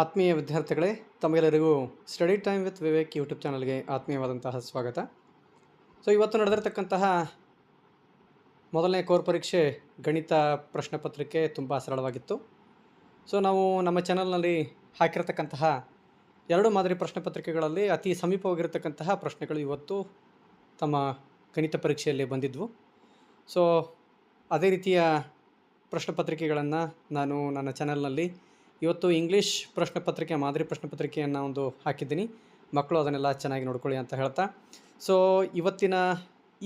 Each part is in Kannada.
ಆತ್ಮೀಯ ವಿದ್ಯಾರ್ಥಿಗಳೇ, ತಮಗೆಲ್ಲರಿಗೂ study time with Vivek YouTube ಚಾನಲ್ಗೆ ಆತ್ಮೀಯವಾದಂತಹ ಸ್ವಾಗತ. ಇವತ್ತು ನಡೆದಿರ್ತಕ್ಕಂತಹ ಮೊದಲನೇ ಕೋರ್ ಪರೀಕ್ಷೆ ಗಣಿತ ಪ್ರಶ್ನೆ ಪತ್ರಿಕೆ ತುಂಬ ಸರಳವಾಗಿತ್ತು. ನಾವು ನಮ್ಮ ಚಾನಲ್ನಲ್ಲಿ ಹಾಕಿರತಕ್ಕಂತಹ 2 ಮಾದರಿ ಪ್ರಶ್ನೆ ಪತ್ರಿಕೆಗಳಲ್ಲಿ ಅತಿ ಸಮೀಪವಾಗಿರತಕ್ಕಂತಹ ಪ್ರಶ್ನೆಗಳು ಇವತ್ತು ತಮ್ಮ ಗಣಿತ ಪರೀಕ್ಷೆಯಲ್ಲಿ ಬಂದಿದ್ವು. ಅದೇ ರೀತಿಯ ಪ್ರಶ್ನೆ ಪತ್ರಿಕೆಗಳನ್ನು ನಾನು ನನ್ನ ಚಾನಲ್ನಲ್ಲಿ ಇವತ್ತು ಇಂಗ್ಲೀಷ್ ಪ್ರಶ್ನೆ ಪತ್ರಿಕೆ ಮಾದರಿ ಪ್ರಶ್ನೆ ಪತ್ರಿಕೆಯನ್ನು ಒಂದು ಹಾಕಿದ್ದೀನಿ. ಮಕ್ಕಳು ಅದನ್ನೆಲ್ಲ ಚೆನ್ನಾಗಿ ನೋಡ್ಕೊಳ್ಳಿ ಅಂತ ಹೇಳ್ತಾ, ಇವತ್ತಿನ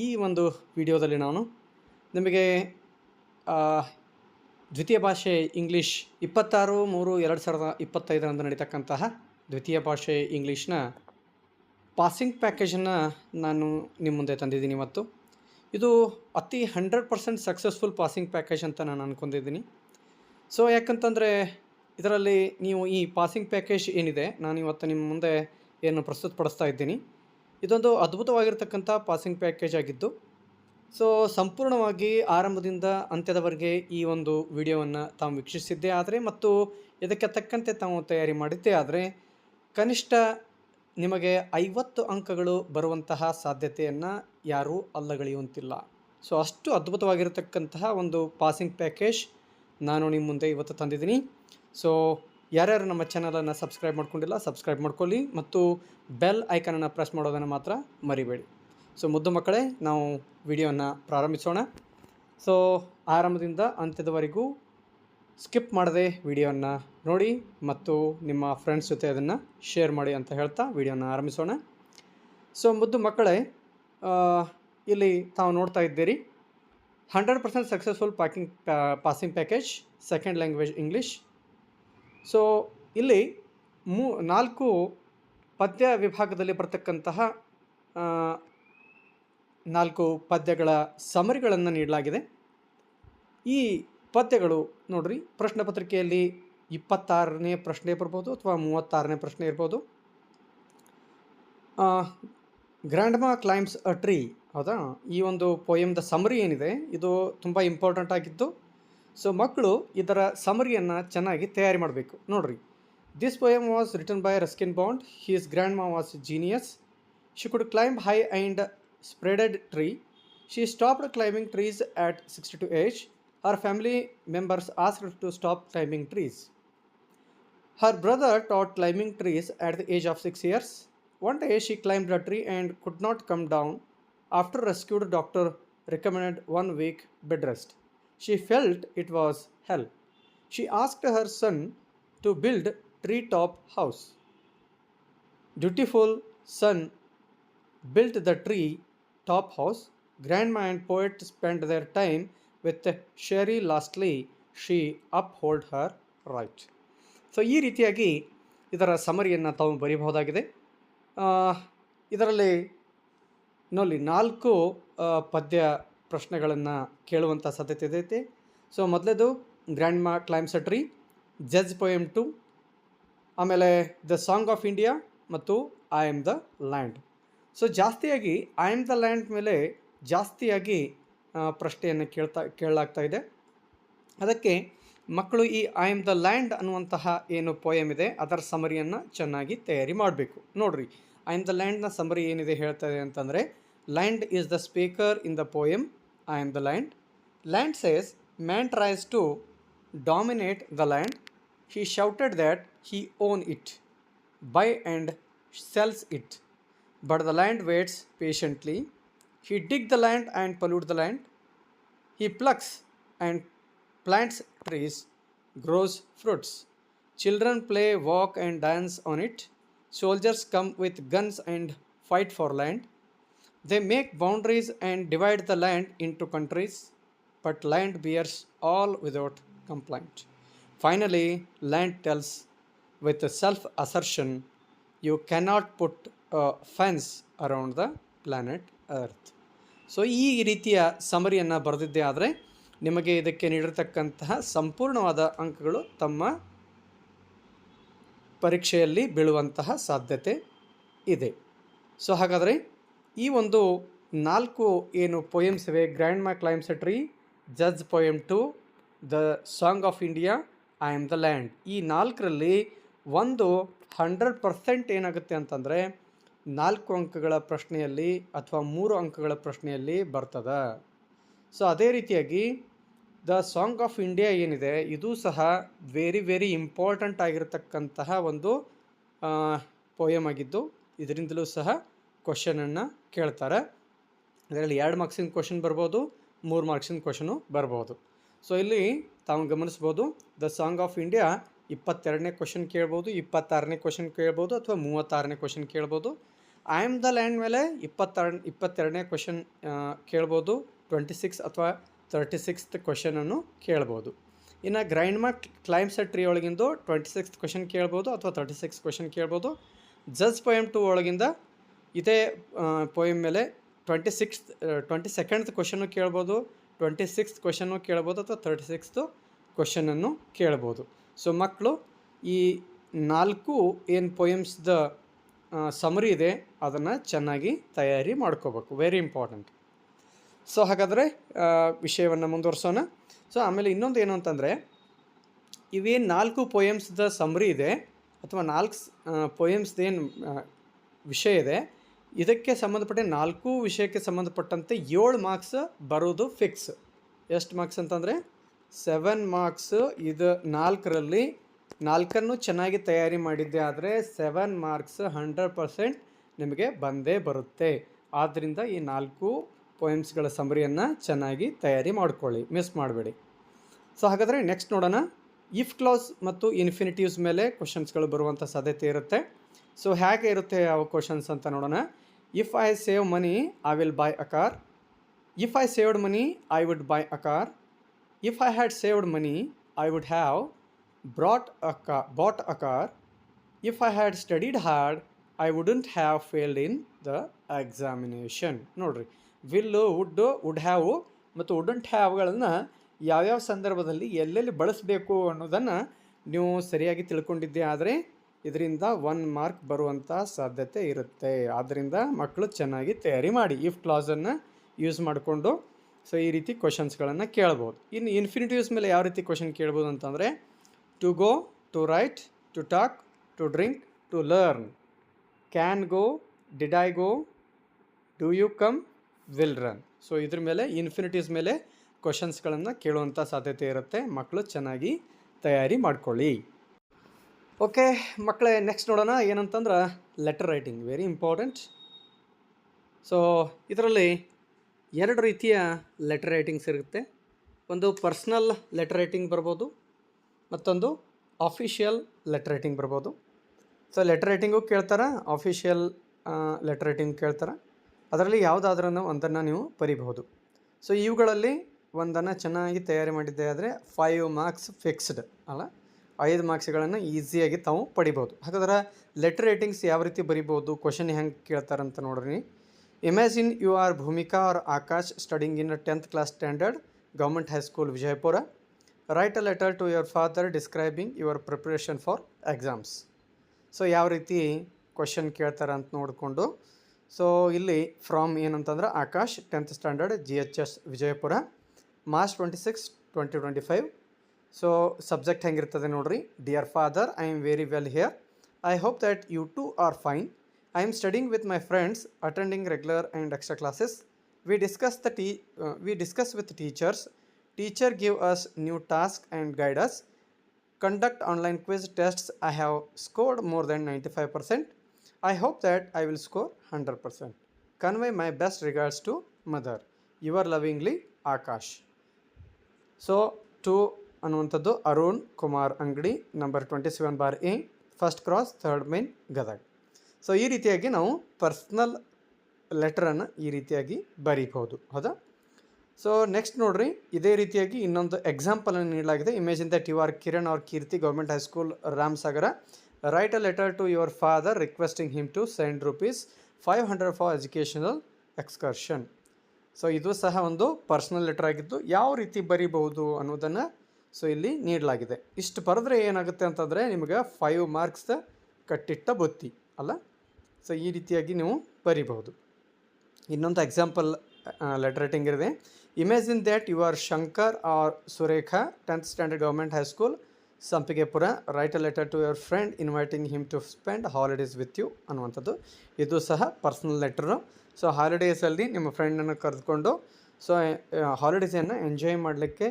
ಈ ಒಂದು ವಿಡಿಯೋದಲ್ಲಿ ನಾನು ನಿಮಗೆ ದ್ವಿತೀಯ ಭಾಷೆ ಇಂಗ್ಲೀಷ್ 26/3/2025 ನಡೀತಕ್ಕಂತಹ ದ್ವಿತೀಯ ಭಾಷೆ ಇಂಗ್ಲೀಷ್ನ ಪಾಸಿಂಗ್ ಪ್ಯಾಕೇಜನ್ನು ನಾನು ನಿಮ್ಮ ಮುಂದೆ ತಂದಿದ್ದೀನಿ. ಇವತ್ತು ಇದು ಅತಿ 100% ಸಕ್ಸಸ್ಫುಲ್ ಪಾಸಿಂಗ್ ಪ್ಯಾಕೇಜ್ ಅಂತ ನಾನು ಅಂದ್ಕೊಂಡಿದ್ದೀನಿ. ಯಾಕಂತಂದರೆ ಇದರಲ್ಲಿ ನೀವು ಈ ಪಾಸಿಂಗ್ ಪ್ಯಾಕೇಜ್ ಏನಿದೆ, ನಾನು ಇವತ್ತು ನಿಮ್ಮ ಮುಂದೆ ಏನು ಪ್ರಸ್ತುತಪಡಿಸ್ತಾ ಇದ್ದೀನಿ, ಇದೊಂದು ಅದ್ಭುತವಾಗಿರ್ತಕ್ಕಂಥ ಪಾಸಿಂಗ್ ಪ್ಯಾಕೇಜ್ ಆಗಿದ್ದು, ಸಂಪೂರ್ಣವಾಗಿ ಆರಂಭದಿಂದ ಅಂತ್ಯದವರೆಗೆ ಈ ಒಂದು ವಿಡಿಯೋವನ್ನು ತಾವು ವೀಕ್ಷಿಸಿದ್ದೇ ಆದರೆ ಮತ್ತು ಇದಕ್ಕೆ ತಕ್ಕಂತೆ ತಾವು ತಯಾರಿ ಮಾಡಿದ್ದೇ ಆದರೆ ಕನಿಷ್ಠ ನಿಮಗೆ 50 ಅಂಕಗಳು ಬರುವಂತಹ ಸಾಧ್ಯತೆಯನ್ನು ಯಾರೂ ಅಲ್ಲಗಳೆಯುವಂತಿಲ್ಲ. ಅಷ್ಟು ಅದ್ಭುತವಾಗಿರತಕ್ಕಂತಹ ಒಂದು ಪಾಸಿಂಗ್ ಪ್ಯಾಕೇಜ್ ನಾನು ನಿಮ್ಮ ಮುಂದೆ ಇವತ್ತು ತಂದಿದ್ದೀನಿ. ಯಾರ್ಯಾರು ನಮ್ಮ ಚಾನಲನ್ನು ಸಬ್ಸ್ಕ್ರೈಬ್ ಮಾಡ್ಕೊಂಡಿಲ್ಲ, ಸಬ್ಸ್ಕ್ರೈಬ್ ಮಾಡ್ಕೊಳ್ಳಿ ಮತ್ತು ಬೆಲ್ ಐಕನನ್ನು ಪ್ರೆಸ್ ಮಾಡೋದನ್ನು ಮಾತ್ರ ಮರಿಬೇಡಿ. ಮುದ್ದು ಮಕ್ಕಳೇ, ನಾವು ವಿಡಿಯೋನ ಪ್ರಾರಂಭಿಸೋಣ. ಆರಂಭದಿಂದ ಅಂತ್ಯದವರೆಗೂ ಸ್ಕಿಪ್ ಮಾಡದೆ ವಿಡಿಯೋನ ನೋಡಿ ಮತ್ತು ನಿಮ್ಮ ಫ್ರೆಂಡ್ಸ್ ಜೊತೆ ಅದನ್ನು ಶೇರ್ ಮಾಡಿ ಅಂತ ಹೇಳ್ತಾ ವಿಡಿಯೋನ ಆರಂಭಿಸೋಣ. ಮುದ್ದು ಮಕ್ಕಳೇ, ಇಲ್ಲಿ ತಾವು ನೋಡ್ತಾ ಇದ್ದೀರಿ 100% successful passing package second language English. ಇಲ್ಲಿ 4 ಪದ್ಯ ವಿಭಾಗದಲ್ಲಿ ಬರ್ತಕ್ಕಂತಹ 4 ಪದ್ಯಗಳ ಸಮರಿಗಳನ್ನು ನೀಡಲಾಗಿದೆ. ಈ ಪದ್ಯಗಳು ನೋಡ್ರಿ, ಪ್ರಶ್ನೆ ಪತ್ರಿಕೆಯಲ್ಲಿ 26ನೇ ಪ್ರಶ್ನೆ ಬರ್ಬೋದು ಅಥವಾ 36ನೇ ಪ್ರಶ್ನೆ ಇರ್ಬೋದು. ಗ್ರ್ಯಾಂಡ್ಮಾ ಕ್ಲೈಂಬ್ಸ್ ಅ ಟ್ರೀ, ಹೌದಾ? ಈ ಒಂದು ಪೋಯಮ್ದ ಸಮರಿ ಏನಿದೆ ಇದು ತುಂಬ ಇಂಪಾರ್ಟೆಂಟ್ ಆಗಿದ್ದು, ಮಕ್ಕಳು ಇದರ ಸಮರಿಯನ್ನು ಚೆನ್ನಾಗಿ ತಯಾರಿ ಮಾಡಬೇಕು. ನೋಡ್ರಿ, this poem was written by Ruskin Bond. His grandma was genius. She could climb high and spreaded tree. She stopped climbing trees at 62 age. Her family members asked her to stop climbing trees. Her brother taught climbing trees at the age of 6 years. One day she climbed a tree and could not come down. After rescued doctor recommended 1 week bed rest. She felt it was hell. She asked her son to build tree-top house. Dutiful son built the tree-top house. Grandma and poet spent their time with Sherry. Lastly, she uphold her right. ಈ ರೀತಿಯಾಗಿ ಇದರ ಸಮರಿಯನ್ನು ತಾವು ಬರೀಬಹುದಾಗಿದೆ. ಇದರಲ್ಲಿ ನೋಡಿ 4 ಪದ್ಯ ಪ್ರಶ್ನೆಗಳನ್ನು ಕೇಳುವಂಥ ಸಾಧ್ಯತೆ ಇದೈತೆ. ಮೊದಲೇದು ಗ್ರ್ಯಾಂಡ್ಮಾ ಕ್ಲೈಂಬ್ಸ್ ಅ ಟ್ರೀ, ಜಜ್ ಪೋಯಮ್ 2, ಆಮೇಲೆ ದ ಸಾಂಗ್ ಆಫ್ ಇಂಡಿಯಾ ಮತ್ತು ಐ ಆಮ್ ದ ಲ್ಯಾಂಡ್. ಜಾಸ್ತಿಯಾಗಿ ಐ ಆಮ್ ದ ಲ್ಯಾಂಡ್ ಮೇಲೆ ಜಾಸ್ತಿಯಾಗಿ ಪ್ರಶ್ನೆಯನ್ನು ಕೇಳಲಾಗ್ತಾ ಇದೆ. ಅದಕ್ಕೆ ಮಕ್ಕಳು ಈ ಐ ಆಮ್ ದ ಲ್ಯಾಂಡ್ ಅನ್ನುವಂತಹ ಏನು ಪೋಯಮ್ ಇದೆ ಅದರ ಸಮರಿಯನ್ನು ಚೆನ್ನಾಗಿ ತಯಾರಿ ಮಾಡಬೇಕು. ನೋಡಿರಿ, ಐ ಆಮ್ ದ ಲ್ಯಾಂಡ್ನ ಸಮರಿ ಏನಿದೆ ಹೇಳ್ತಾ ಇದೆ ಅಂತಂದರೆ, land is the speaker in the poem I am the land. Land says man tries to dominate the land. He shouted that he owned it, buy and sells it, but the land waits patiently. He dig the land and pollute the land. He plucks and plants trees, grows fruits. Children play, walk and dance on it. Soldiers come with guns and fight for land. They make boundaries and divide the land into countries, but land bears all without complaint. Finally, land tells with self-assertion, you cannot put a fence around the planet Earth. ಈ ರೀತಿಯ ಸಮರಿಯನ್ನು ಬರೆದಿದ್ದೇ ಆದರೆ ನಿಮಗೆ ಇದಕ್ಕೆ ನೀಡಿರತಕ್ಕಂತಹ ಸಂಪೂರ್ಣವಾದ ಅಂಕಗಳು ತಮ್ಮ ಪರೀಕ್ಷೆಯಲ್ಲಿ ಬೀಳುವಂತಹ ಸಾಧ್ಯತೆ ಇದೆ. ಹಾಗಾದರೆ ಈ ಒಂದು 4 ಏನು ಪೋಯಮ್ಸ್ ಇವೆ, ಗ್ರ್ಯಾಂಡ್ಮಾ ಕ್ಲೈಂಬ್ಸ್ ಅ ಟ್ರೀ, ಜಜ್ poem 2, the song of India, I am the land, ಈ 4ರಲ್ಲಿ ಒಂದು 100% ಏನಾಗುತ್ತೆ ಅಂತಂದರೆ 4 ಅಂಕಗಳ ಪ್ರಶ್ನೆಯಲ್ಲಿ ಅಥವಾ 3 ಅಂಕಗಳ ಪ್ರಶ್ನೆಯಲ್ಲಿ ಬರ್ತದೆ. ಸೊ ಅದೇ ರೀತಿಯಾಗಿ ದ ಸಾಂಗ್ ಆಫ್ ಇಂಡಿಯಾ ಏನಿದೆ ಇದು ಸಹ ವೆರಿ ಇಂಪಾರ್ಟೆಂಟ್ ಆಗಿರತಕ್ಕಂತಹ ಒಂದು ಪೋಯಮ್ ಆಗಿದ್ದು ಇದರಿಂದಲೂ ಸಹ ಕ್ವಶನನ್ನು ಕೇಳ್ತಾರೆ. ಇದರಲ್ಲಿ 2 ಮಾರ್ಕ್ಸಿನ ಕ್ವಶನ್ ಬರ್ಬೋದು, 3 ಮಾರ್ಕ್ಸಿನ ಕ್ವಶನು ಬರ್ಬೋದು. ಸೊ ಇಲ್ಲಿ ತಾವು ಗಮನಿಸ್ಬೋದು ದ ಸಾಂಗ್ ಆಫ್ ಇಂಡಿಯಾ 22ನೇ ಕ್ವಶನ್ ಕೇಳ್ಬೋದು, 26ನೇ ಕ್ವಶನ್ ಕೇಳ್ಬೋದು ಅಥವಾ 36ನೇ ಕ್ವಶನ್ ಕೇಳ್ಬೋದು. ಐ ಆಮ್ ದ ಲ್ಯಾಂಡ್ ಮೇಲೆ 22ನೇ ಕ್ವಶನ್ ಕೇಳ್ಬೋದು, 26 ಅಥವಾ 36th ಕ್ವಶನನ್ನು ಕೇಳ್ಬೋದು. ಇನ್ನು ಗ್ರ್ಯಾಂಡ್ಮಾ ಕ್ಲೈಮ್ಸ್ ಎ ಟ್ರೀ ಒಳಗಿಂದು 26th ಕ್ವಶನ್ ಕೇಳ್ಬೋದು ಅಥವಾ 36 ಕ್ವಶನ್ ಕೇಳ್ಬೋದು. ಜಜ್ ಪೋಯಮ್ 2 ಒಳಗಿಂದ ಇದೇ ಪೋಯಮ್ ಮೇಲೆ 22nd ಕ್ವಶನ್ನು ಕೇಳ್ಬೋದು, 26th ಕ್ವಶನ್ನು ಕೇಳ್ಬೋದು ಅಥವಾ 36th ಕ್ವಶನನ್ನು ಕೇಳ್ಬೋದು. ಸೊ ಮಕ್ಕಳು ಈ 4 ಏನು ಪೋಯಮ್ಸ್ದ ಸಮರಿ ಇದೆ ಅದನ್ನು ಚೆನ್ನಾಗಿ ತಯಾರಿ ಮಾಡ್ಕೋಬೇಕು, ವೆರಿ ಇಂಪಾರ್ಟೆಂಟ್. ಸೊ ಹಾಗಾದರೆ ವಿಷಯವನ್ನು ಮುಂದುವರ್ಸೋಣ. ಸೊ ಆಮೇಲೆ ಇನ್ನೊಂದು ಏನು ಅಂತಂದರೆ ಇವೇನು 4 ಪೋಯಮ್ಸ್ದ ಸಮರಿ ಇದೆ ಅಥವಾ 4 ಪೋಯಮ್ಸ್ದೇನು ವಿಷಯ ಇದೆ ಇದಕ್ಕೆ ಸಂಬಂಧಪಟ್ಟ 4 ವಿಷಯಕ್ಕೆ ಸಂಬಂಧಪಟ್ಟಂತೆ 7 ಮಾರ್ಕ್ಸ್ ಬರೋದು ಫಿಕ್ಸ್. ಎಷ್ಟು ಮಾರ್ಕ್ಸ್ ಅಂತಂದರೆ 7 ಮಾರ್ಕ್ಸ್. ಇದು 4ರಲ್ಲಿ 4 ಚೆನ್ನಾಗಿ ತಯಾರಿ ಮಾಡಿದ್ದೆ ಆದರೆ 7 ಮಾರ್ಕ್ಸ್ 100% ನಿಮಗೆ ಬಂದೇ ಬರುತ್ತೆ. ಆದ್ದರಿಂದ ಈ 4 ಪೋಯಮ್ಸ್ಗಳ ಸಮರಿಯನ್ನು ಚೆನ್ನಾಗಿ ತಯಾರಿ ಮಾಡ್ಕೊಳ್ಳಿ, ಮಿಸ್ ಮಾಡಬೇಡಿ. ಸೊ ಹಾಗಾದರೆ ನೆಕ್ಸ್ಟ್ ನೋಡೋಣ. ಇಫ್ ಕ್ಲಾಸ್ ಮತ್ತು ಇನ್ಫಿನಿಟಿವ್ಸ್ ಮೇಲೆ ಕ್ವಶನ್ಸ್ಗಳು ಬರುವಂಥ ಸಾಧ್ಯತೆ ಇರುತ್ತೆ. ಸೊ ಹೇಗೆ ಇರುತ್ತೆ ಯಾವ ಕ್ವಶನ್ಸ್ ಅಂತ ನೋಡೋಣ. If I save money I will buy a car. If I saved money I would by a car. If I had saved money I would have bought a car. If I had studied hard I wouldn't have failed in the examination. ನೋಡ್ರಿ, ವಿಲ್ಲು, ವುಡ್ ಹ್ಯಾವ್ ಮತ್ತು ವುಡಂಟ್ ಹ್ಯಾವ್ಗಳನ್ನು ಯಾವ್ಯಾವ ಸಂದರ್ಭದಲ್ಲಿ ಎಲ್ಲೆಲ್ಲಿ ಬಳಸಬೇಕು ಅನ್ನೋದನ್ನು ನೀವು ಸರಿಯಾಗಿ ತಿಳ್ಕೊಂಡಿದ್ದೆ ಆದರೆ ಇದರಿಂದ 1 ಮಾರ್ಕ್ ಬರುವಂಥ ಸಾಧ್ಯತೆ ಇರುತ್ತೆ. ಆದ್ದರಿಂದ ಮಕ್ಕಳು ಚೆನ್ನಾಗಿ ತಯಾರಿ ಮಾಡಿ ಇಫ್ ಕ್ಲಾಸನ್ನು ಯೂಸ್ ಮಾಡಿಕೊಂಡು. ಸೊ ಈ ರೀತಿ ಕ್ವಶನ್ಸ್ಗಳನ್ನು ಕೇಳ್ಬೋದು. ಇನ್ನು ಇನ್ಫಿನಿಟಿವ್ಸ್ ಮೇಲೆ ಯಾವ ರೀತಿ ಕ್ವಶನ್ ಕೇಳ್ಬೋದು ಅಂತಂದರೆ to go, to write, to talk, to drink, to learn. Can go, did I go, do you come, will run. So ಇದ್ರ ಮೇಲೆ ಇನ್ಫಿನಿಟಿವ್ಸ್ ಮೇಲೆ ಕ್ವಶನ್ಸ್ಗಳನ್ನು ಕೇಳುವಂಥ ಸಾಧ್ಯತೆ ಇರುತ್ತೆ. ಮಕ್ಕಳು ಚೆನ್ನಾಗಿ ತಯಾರಿ ಮಾಡ್ಕೊಳ್ಳಿ. ಓಕೆ ಮಕ್ಕಳೇ, ನೆಕ್ಸ್ಟ್ ನೋಡೋಣ ಏನಂತಂದ್ರೆ letter writing, very important. So ಇದರಲ್ಲಿ 2 ರೀತಿಯ ಲೆಟರ್ ರೈಟಿಂಗ್ಸ್ ಇರುತ್ತೆ. ಒಂದು ಪರ್ಸ್ನಲ್ ಲೆಟರ್ ರೈಟಿಂಗ್ ಬರ್ಬೋದು, ಮತ್ತೊಂದು ಆಫಿಷಿಯಲ್ ಲೆಟರ್ ರೈಟಿಂಗ್ ಬರ್ಬೋದು. ಸೊ ಲೆಟರ್ ರೈಟಿಂಗು ಕೇಳ್ತಾರೆ, ಆಫಿಷಿಯಲ್ ಲೆಟರ್ ರೈಟಿಂಗ್ ಕೇಳ್ತಾರೆ. ಅದರಲ್ಲಿ ಯಾವುದಾದ್ರೂ ಒಂದನ್ನು ನೀವು ಬರೀಬಹುದು. ಸೊ ಇವುಗಳಲ್ಲಿ ಒಂದನ್ನು ಚೆನ್ನಾಗಿ ತಯಾರಿ ಮಾಡಿದ್ದೆ ಆದರೆ 5 ಮಾರ್ಕ್ಸ್ ಫಿಕ್ಸ್ಡ್ ಅಲ್ಲ, 5 ಮಾರ್ಕ್ಸ್ಗಳನ್ನು ಈಸಿಯಾಗಿ ತಾವು ಪಡಿಬೋದು. ಹಾಗಾದ್ರೆ ಲೆಟರ್ ರೈಟಿಂಗ್ಸ್ ಯಾವ ರೀತಿ ಬರಿಬೋದು, ಕ್ವಶನ್ ಹೆಂಗೆ ಕೇಳ್ತಾರಂತ ನೋಡ್ರಿ. Imagine you are Bhoomika or Akash studying in 10th class standard government high school Vijayapura. Write a letter to your father describing your preparation for exams. So ಯಾವ ರೀತಿ ಕ್ವಶನ್ ಕೇಳ್ತಾರೆ ಅಂತ ನೋಡಿಕೊಂಡು, ಸೊ ಇಲ್ಲಿ ಫ್ರಾಮ್ ಏನಂತಂದ್ರೆ Akash 10th standard GHS Vijayapura, March 26, 2025. So subject ಹೆಂಗಿರ್ತದೆ ನೋಡ್ರಿ. Dear father, I am very well here. I hope that you too are fine. I am studying with my friends, attending regular and extra classes. We discuss with teachers. Teacher give us new task and guide us. Conduct online quiz tests. I have scored more than 95%. I hope that I will score 100%. Convey my best regards to mother. Your lovingly Akash. So to ಅನ್ನುವಂಥದ್ದು ಅರುಣ್ ಕುಮಾರ್ ಅಂಗಡಿ, number 27/A, first cross, 3rd main, Gadag. So ಈ ರೀತಿಯಾಗಿ ನಾವು ಪರ್ಸ್ನಲ್ ಲೆಟರನ್ನು ಈ ರೀತಿಯಾಗಿ ಬರೀಬಹುದು, ಹೌದಾ. ಸೊ ನೆಕ್ಸ್ಟ್ ನೋಡ್ರಿ, ಇದೇ ರೀತಿಯಾಗಿ ಇನ್ನೊಂದು ಎಕ್ಸಾಂಪಲನ್ನು ನೀಡಲಾಗಿದೆ. Imagine that you are Kiran or Keerthi, government high school Ramasagara. Write a letter to your father requesting him to send ₹500 for educational excursion. So ಇದು ಸಹ ಒಂದು ಪರ್ಸ್ನಲ್ ಲೆಟರ್ ಆಗಿದ್ದು ಯಾವ ರೀತಿ ಬರೀಬಹುದು ಅನ್ನೋದನ್ನು ಸೊ ಇಲ್ಲಿ ನೀಡಲಾಗಿದೆ. ಇಷ್ಟು ಬರೆದ್ರೆ ಏನಾಗುತ್ತೆ ಅಂತಂದರೆ ನಿಮಗೆ 5 ಮಾರ್ಕ್ಸ್ ಕಟ್ಟಿಟ್ಟ ಬುತ್ತಿ ಅಲ್ಲ. ಸೊ ಈ ರೀತಿಯಾಗಿ ನೀವು ಬರೀಬಹುದು. ಇನ್ನೊಂದು ಎಕ್ಸಾಂಪಲ್ ಲೆಟರ್ ರೈಟಿಂಗ್ ಇದೆ. Imagine that you are Shankar or Surekha, 10th standard government high school, Sampigepura, write a letter to your friend inviting him to spend holidays with you ಅನ್ನುವಂಥದ್ದು. ಇದು ಸಹ ಪರ್ಸ್ನಲ್ ಲೆಟರು. ಸೊ ಹಾಲಿಡೇಸಲ್ಲಿ ನಿಮ್ಮ ಫ್ರೆಂಡನ್ನು ಕರೆದುಕೊಂಡು ಸೊ ಹಾಲಿಡೇಸನ್ನು ಎಂಜಾಯ್ ಮಾಡಲಿಕ್ಕೆ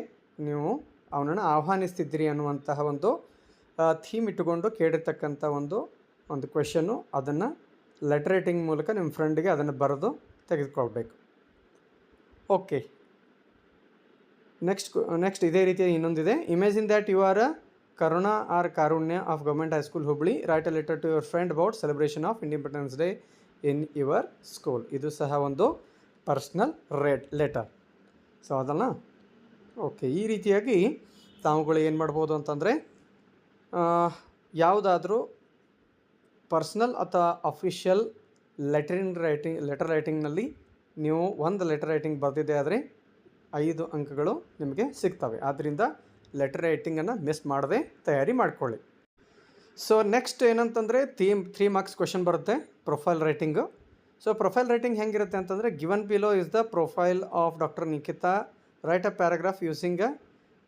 ನೀವು ಅವನನ್ನು ಆಹ್ವಾನಿಸ್ತಿದ್ದೀರಿ ಅನ್ನುವಂತಹ ಒಂದು ಥೀಮ್ ಇಟ್ಟುಕೊಂಡು ಕೇಳಿರ್ತಕ್ಕಂಥ ಒಂದು ಕ್ವೆಶನ್ನು. ಅದನ್ನು ಲೆಟರ್ ರೈಟಿಂಗ್ ಮೂಲಕ ನಿಮ್ಮ ಫ್ರೆಂಡಿಗೆ ಅದನ್ನು ಬರೆದು ತೆಗೆದುಕೊಳ್ಬೇಕು. ಓಕೆ, ನೆಕ್ಸ್ಟ್ ಇದೇ ರೀತಿಯ ಇನ್ನೊಂದಿದೆ. Imagine that you are Karuna or Karunya of government high school Hubli. Write a letter to your friend about celebration of Independence Day in your school. ಇದು ಸಹ ಒಂದು ಪರ್ಸ್ನಲ್ ಲೆಟರ್. ಸೊ ಅದನ್ನು ಓಕೆ, ಈ ರೀತಿಯಾಗಿ ತಾವುಗಳು ಏನು ಮಾಡ್ಬೋದು ಅಂತಂದರೆ ಯಾವುದಾದ್ರೂ ಪರ್ಸ್ನಲ್ ಅಥವಾ ಅಫಿಷಿಯಲ್ ಲೆಟರ್ ರೈಟಿಂಗ್ನಲ್ಲಿ ನೀವು ಒಂದು ಲೆಟರ್ ರೈಟಿಂಗ್ ಬರೆದಿದೆ ಆದರೆ 5 ಅಂಕಗಳು ನಿಮಗೆ ಸಿಗ್ತವೆ. ಆದ್ದರಿಂದ ಲೆಟರ್ ರೈಟಿಂಗನ್ನು ಮಿಸ್ ಮಾಡದೆ ತಯಾರಿ ಮಾಡಿಕೊಳ್ಳಿ. ಸೊ ನೆಕ್ಸ್ಟ್ ಏನಂತಂದರೆ 3 ಮಾರ್ಕ್ಸ್ ಕ್ವೆಶನ್ ಬರುತ್ತೆ profile writing. So profile writing ಹೆಂಗಿರುತ್ತೆ ಅಂತಂದರೆ, given below is the profile of doctor Nikhita. Write a paragraph using a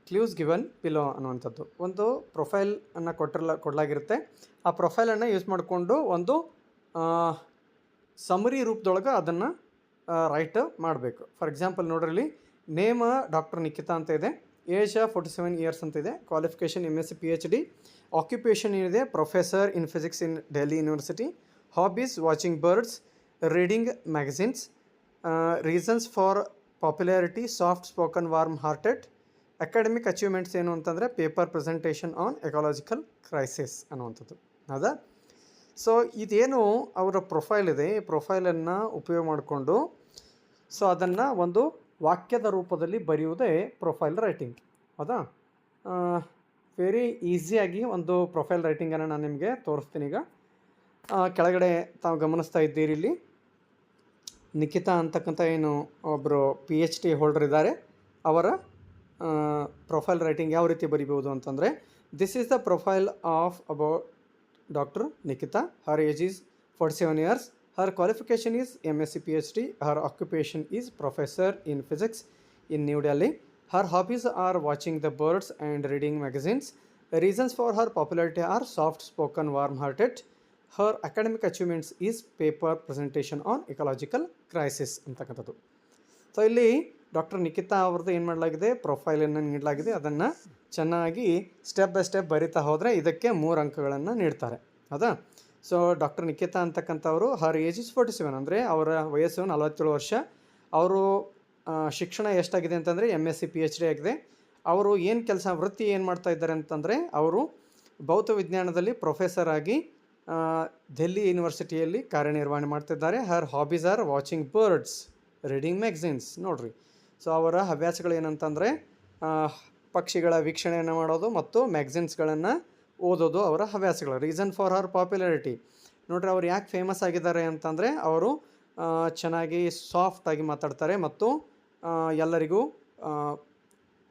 clues given below ಅನ್ನುವಂಥದ್ದು. ಒಂದು ಪ್ರೊಫೈಲನ್ನು ಕೊಡಲಾಗಿರುತ್ತೆ. ಆ ಪ್ರೊಫೈಲನ್ನು ಯೂಸ್ ಮಾಡಿಕೊಂಡು ಒಂದು ಸಮರಿ ರೂಪದೊಳಗೆ ಅದನ್ನು ರೈಟ್ ಮಾಡಬೇಕು. ಫಾರ್ ಎಕ್ಸಾಂಪಲ್ ನೋಡ್ರಿ, ನೇಮ್ ಡಾಕ್ಟರ್ ನಿಖಿತಾ ಅಂತ ಇದೆ, ಏಜ್ 47 ಇಯರ್ಸ್ ಅಂತ ಇದೆ, ಕ್ವಾಲಿಫಿಕೇಷನ್ MSc PhD, ಆಕ್ಯುಪೇಷನ್ ಏನಿದೆ professor in physics in Delhi university, hobbies watching birds, reading magazines, reasons for popularity soft spoken warm hearted, academic achievements ಏನು ಅಂತಂದರೆ paper presentation on ecological crisis ಅನ್ನುವಂಥದ್ದು. ಹೌದಾ? ಸೊ ಇದೇನು ಅವರ ಪ್ರೊಫೈಲ್ ಇದೆ, ಈ ಪ್ರೊಫೈಲನ್ನು ಉಪಯೋಗ ಮಾಡಿಕೊಂಡು ಸೊ ಅದನ್ನು ಒಂದು ವಾಕ್ಯದ ರೂಪದಲ್ಲಿ ಬರೆಯುವುದೇ ಪ್ರೊಫೈಲ್ ರೈಟಿಂಗ್. ಹೌದಾ? ವೆರಿ ಈಸಿಯಾಗಿ ಒಂದು ಪ್ರೊಫೈಲ್ ರೈಟಿಂಗನ್ನು ನಾನು ನಿಮಗೆ ತೋರಿಸ್ತೀನಿ. ಈಗ ಕೆಳಗಡೆ ತಾವು ಗಮನಿಸ್ತಾ ಇದ್ದೀರಿ, ಇಲ್ಲಿ ನಿಖಿತಾ ಅಂತಕ್ಕಂಥ ಏನು ಒಬ್ಬರು PhD ಹೋಲ್ಡರ್ ಇದ್ದಾರೆ, ಅವರ ಪ್ರೊಫೈಲ್ ರೈಟಿಂಗ್ ಯಾವ ರೀತಿ ಬರಿಬೋದು ಅಂತಂದರೆ, this is the profile of about doctor Nikhita. Her age is 47 years. Her qualification is MSc PhD. Her occupation is professor in physics in New Delhi. Her hobbies are watching the birds and reading magazines. The reasons for her popularity are soft spoken, warm hearted. Her academic achievements is paper presentation on ecological crisis ಅಂತಕ್ಕಂಥದ್ದು. ಸೊ ಇಲ್ಲಿ ಡಾಕ್ಟರ್ ನಿಖಿತಾ ಅವ್ರದ್ದು ಏನು ಮಾಡಲಾಗಿದೆ, ಪ್ರೊಫೈಲನ್ನು ನೀಡಲಾಗಿದೆ. ಅದನ್ನು ಚೆನ್ನಾಗಿ ಸ್ಟೆಪ್ ಬೈ ಸ್ಟೆಪ್ ಬರಿತಾ ಹೋದರೆ ಇದಕ್ಕೆ 3 ಅಂಕಗಳನ್ನು ನೀಡ್ತಾರೆ. ಹೌದಾ? ಸೊ ಡಾಕ್ಟರ್ ನಿಖಿತಾ ಅಂತಕ್ಕಂಥವರು ಹರ್ ಏಜ್ ಇಸ್ 47, ಅಂದರೆ ಅವರ ವಯಸ್ಸು 47 ವರ್ಷ. ಅವರು ಶಿಕ್ಷಣ ಎಷ್ಟಾಗಿದೆ ಅಂತಂದರೆ MSc PhD ಆಗಿದೆ. ಅವರು ಏನು ವೃತ್ತಿ ಏನು ಮಾಡ್ತಾ ಇದ್ದಾರೆ ಅಂತಂದರೆ, ಅವರು ಭೌತ ವಿಜ್ಞಾನದಲ್ಲಿ ಪ್ರೊಫೆಸರ್ ಆಗಿ ಡೆಲ್ಲಿ ಯೂನಿವರ್ಸಿಟಿಯಲ್ಲಿ ಕಾರ್ಯನಿರ್ವಹಣೆ ಮಾಡ್ತಿದ್ದಾರೆ. Her hobbies are watching birds, reading magazines. ನೋಡಿರಿ, ಸೊ ಅವರ ಹವ್ಯಾಸಗಳು ಏನಂತಂದರೆ ಪಕ್ಷಿಗಳ ವೀಕ್ಷಣೆಯನ್ನು ಮಾಡೋದು ಮತ್ತು ಮ್ಯಾಗಝಿನ್ಸ್ಗಳನ್ನು ಓದೋದು ಅವರ ಹವ್ಯಾಸಗಳು. ರೀಸನ್ ಫಾರ್ ಹರ್ ಪಾಪ್ಯುಲಾರಿಟಿ, ನೋಡ್ರಿ ಅವ್ರು ಯಾಕೆ ಫೇಮಸ್ ಆಗಿದ್ದಾರೆ ಅಂತಂದರೆ, ಅವರು ಚೆನ್ನಾಗಿ ಸಾಫ್ಟಾಗಿ ಮಾತಾಡ್ತಾರೆ ಮತ್ತು ಎಲ್ಲರಿಗೂ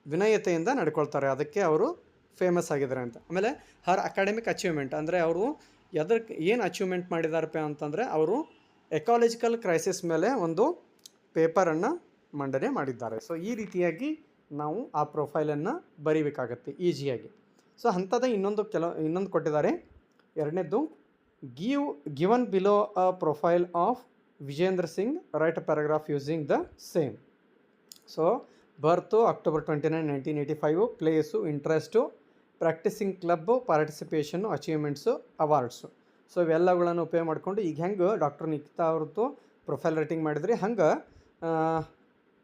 ವಿನಯತೆಯಿಂದ ನಡ್ಕೊಳ್ತಾರೆ, ಅದಕ್ಕೆ ಅವರು ಫೇಮಸ್ ಆಗಿದ್ದಾರೆ ಅಂತ. ಆಮೇಲೆ ಹರ್ ಅಕಾಡೆಮಿಕ್ ಅಚೀವ್ಮೆಂಟ್, ಅಂದರೆ ಅವರು ಏನು ಅಚೀವ್ಮೆಂಟ್ ಮಾಡಿದಾರಪ್ಪ ಅಂತಂದರೆ, ಅವರು ಎಕಾಲಜಿಕಲ್ ಕ್ರೈಸಿಸ್ ಮೇಲೆ ಒಂದು ಪೇಪರನ್ನು ಮಂಡನೆ ಮಾಡಿದ್ದಾರೆ. ಸೊ ಈ ರೀತಿಯಾಗಿ ನಾವು ಆ ಪ್ರೊಫೈಲನ್ನು ಬರೀಬೇಕಾಗತ್ತೆ ಈಸಿಯಾಗಿ. ಸೊ ಅಂಥದ್ದೇ ಇನ್ನೊಂದು ಕೊಟ್ಟಿದ್ದಾರೆ. ಎರಡನೇದ್ದು, given below a profile of Vijendra Singh. Write a paragraph using the same. So birth October 29, 1985, place, interest, practising club, participation, achievements, awards. So ಇವೆಲ್ಲಗಳನ್ನು ಉಪಯೋಗ ಮಾಡಿಕೊಂಡು ಈಗ ಹೆಂಗೆ ಡಾಕ್ಟರ್ ನಿಖಿತಾ ಅವ್ರದ್ದು ಪ್ರೊಫೈಲ್ ರೈಟಿಂಗ್ ಮಾಡಿದ್ರಿ, ಹಂಗೆ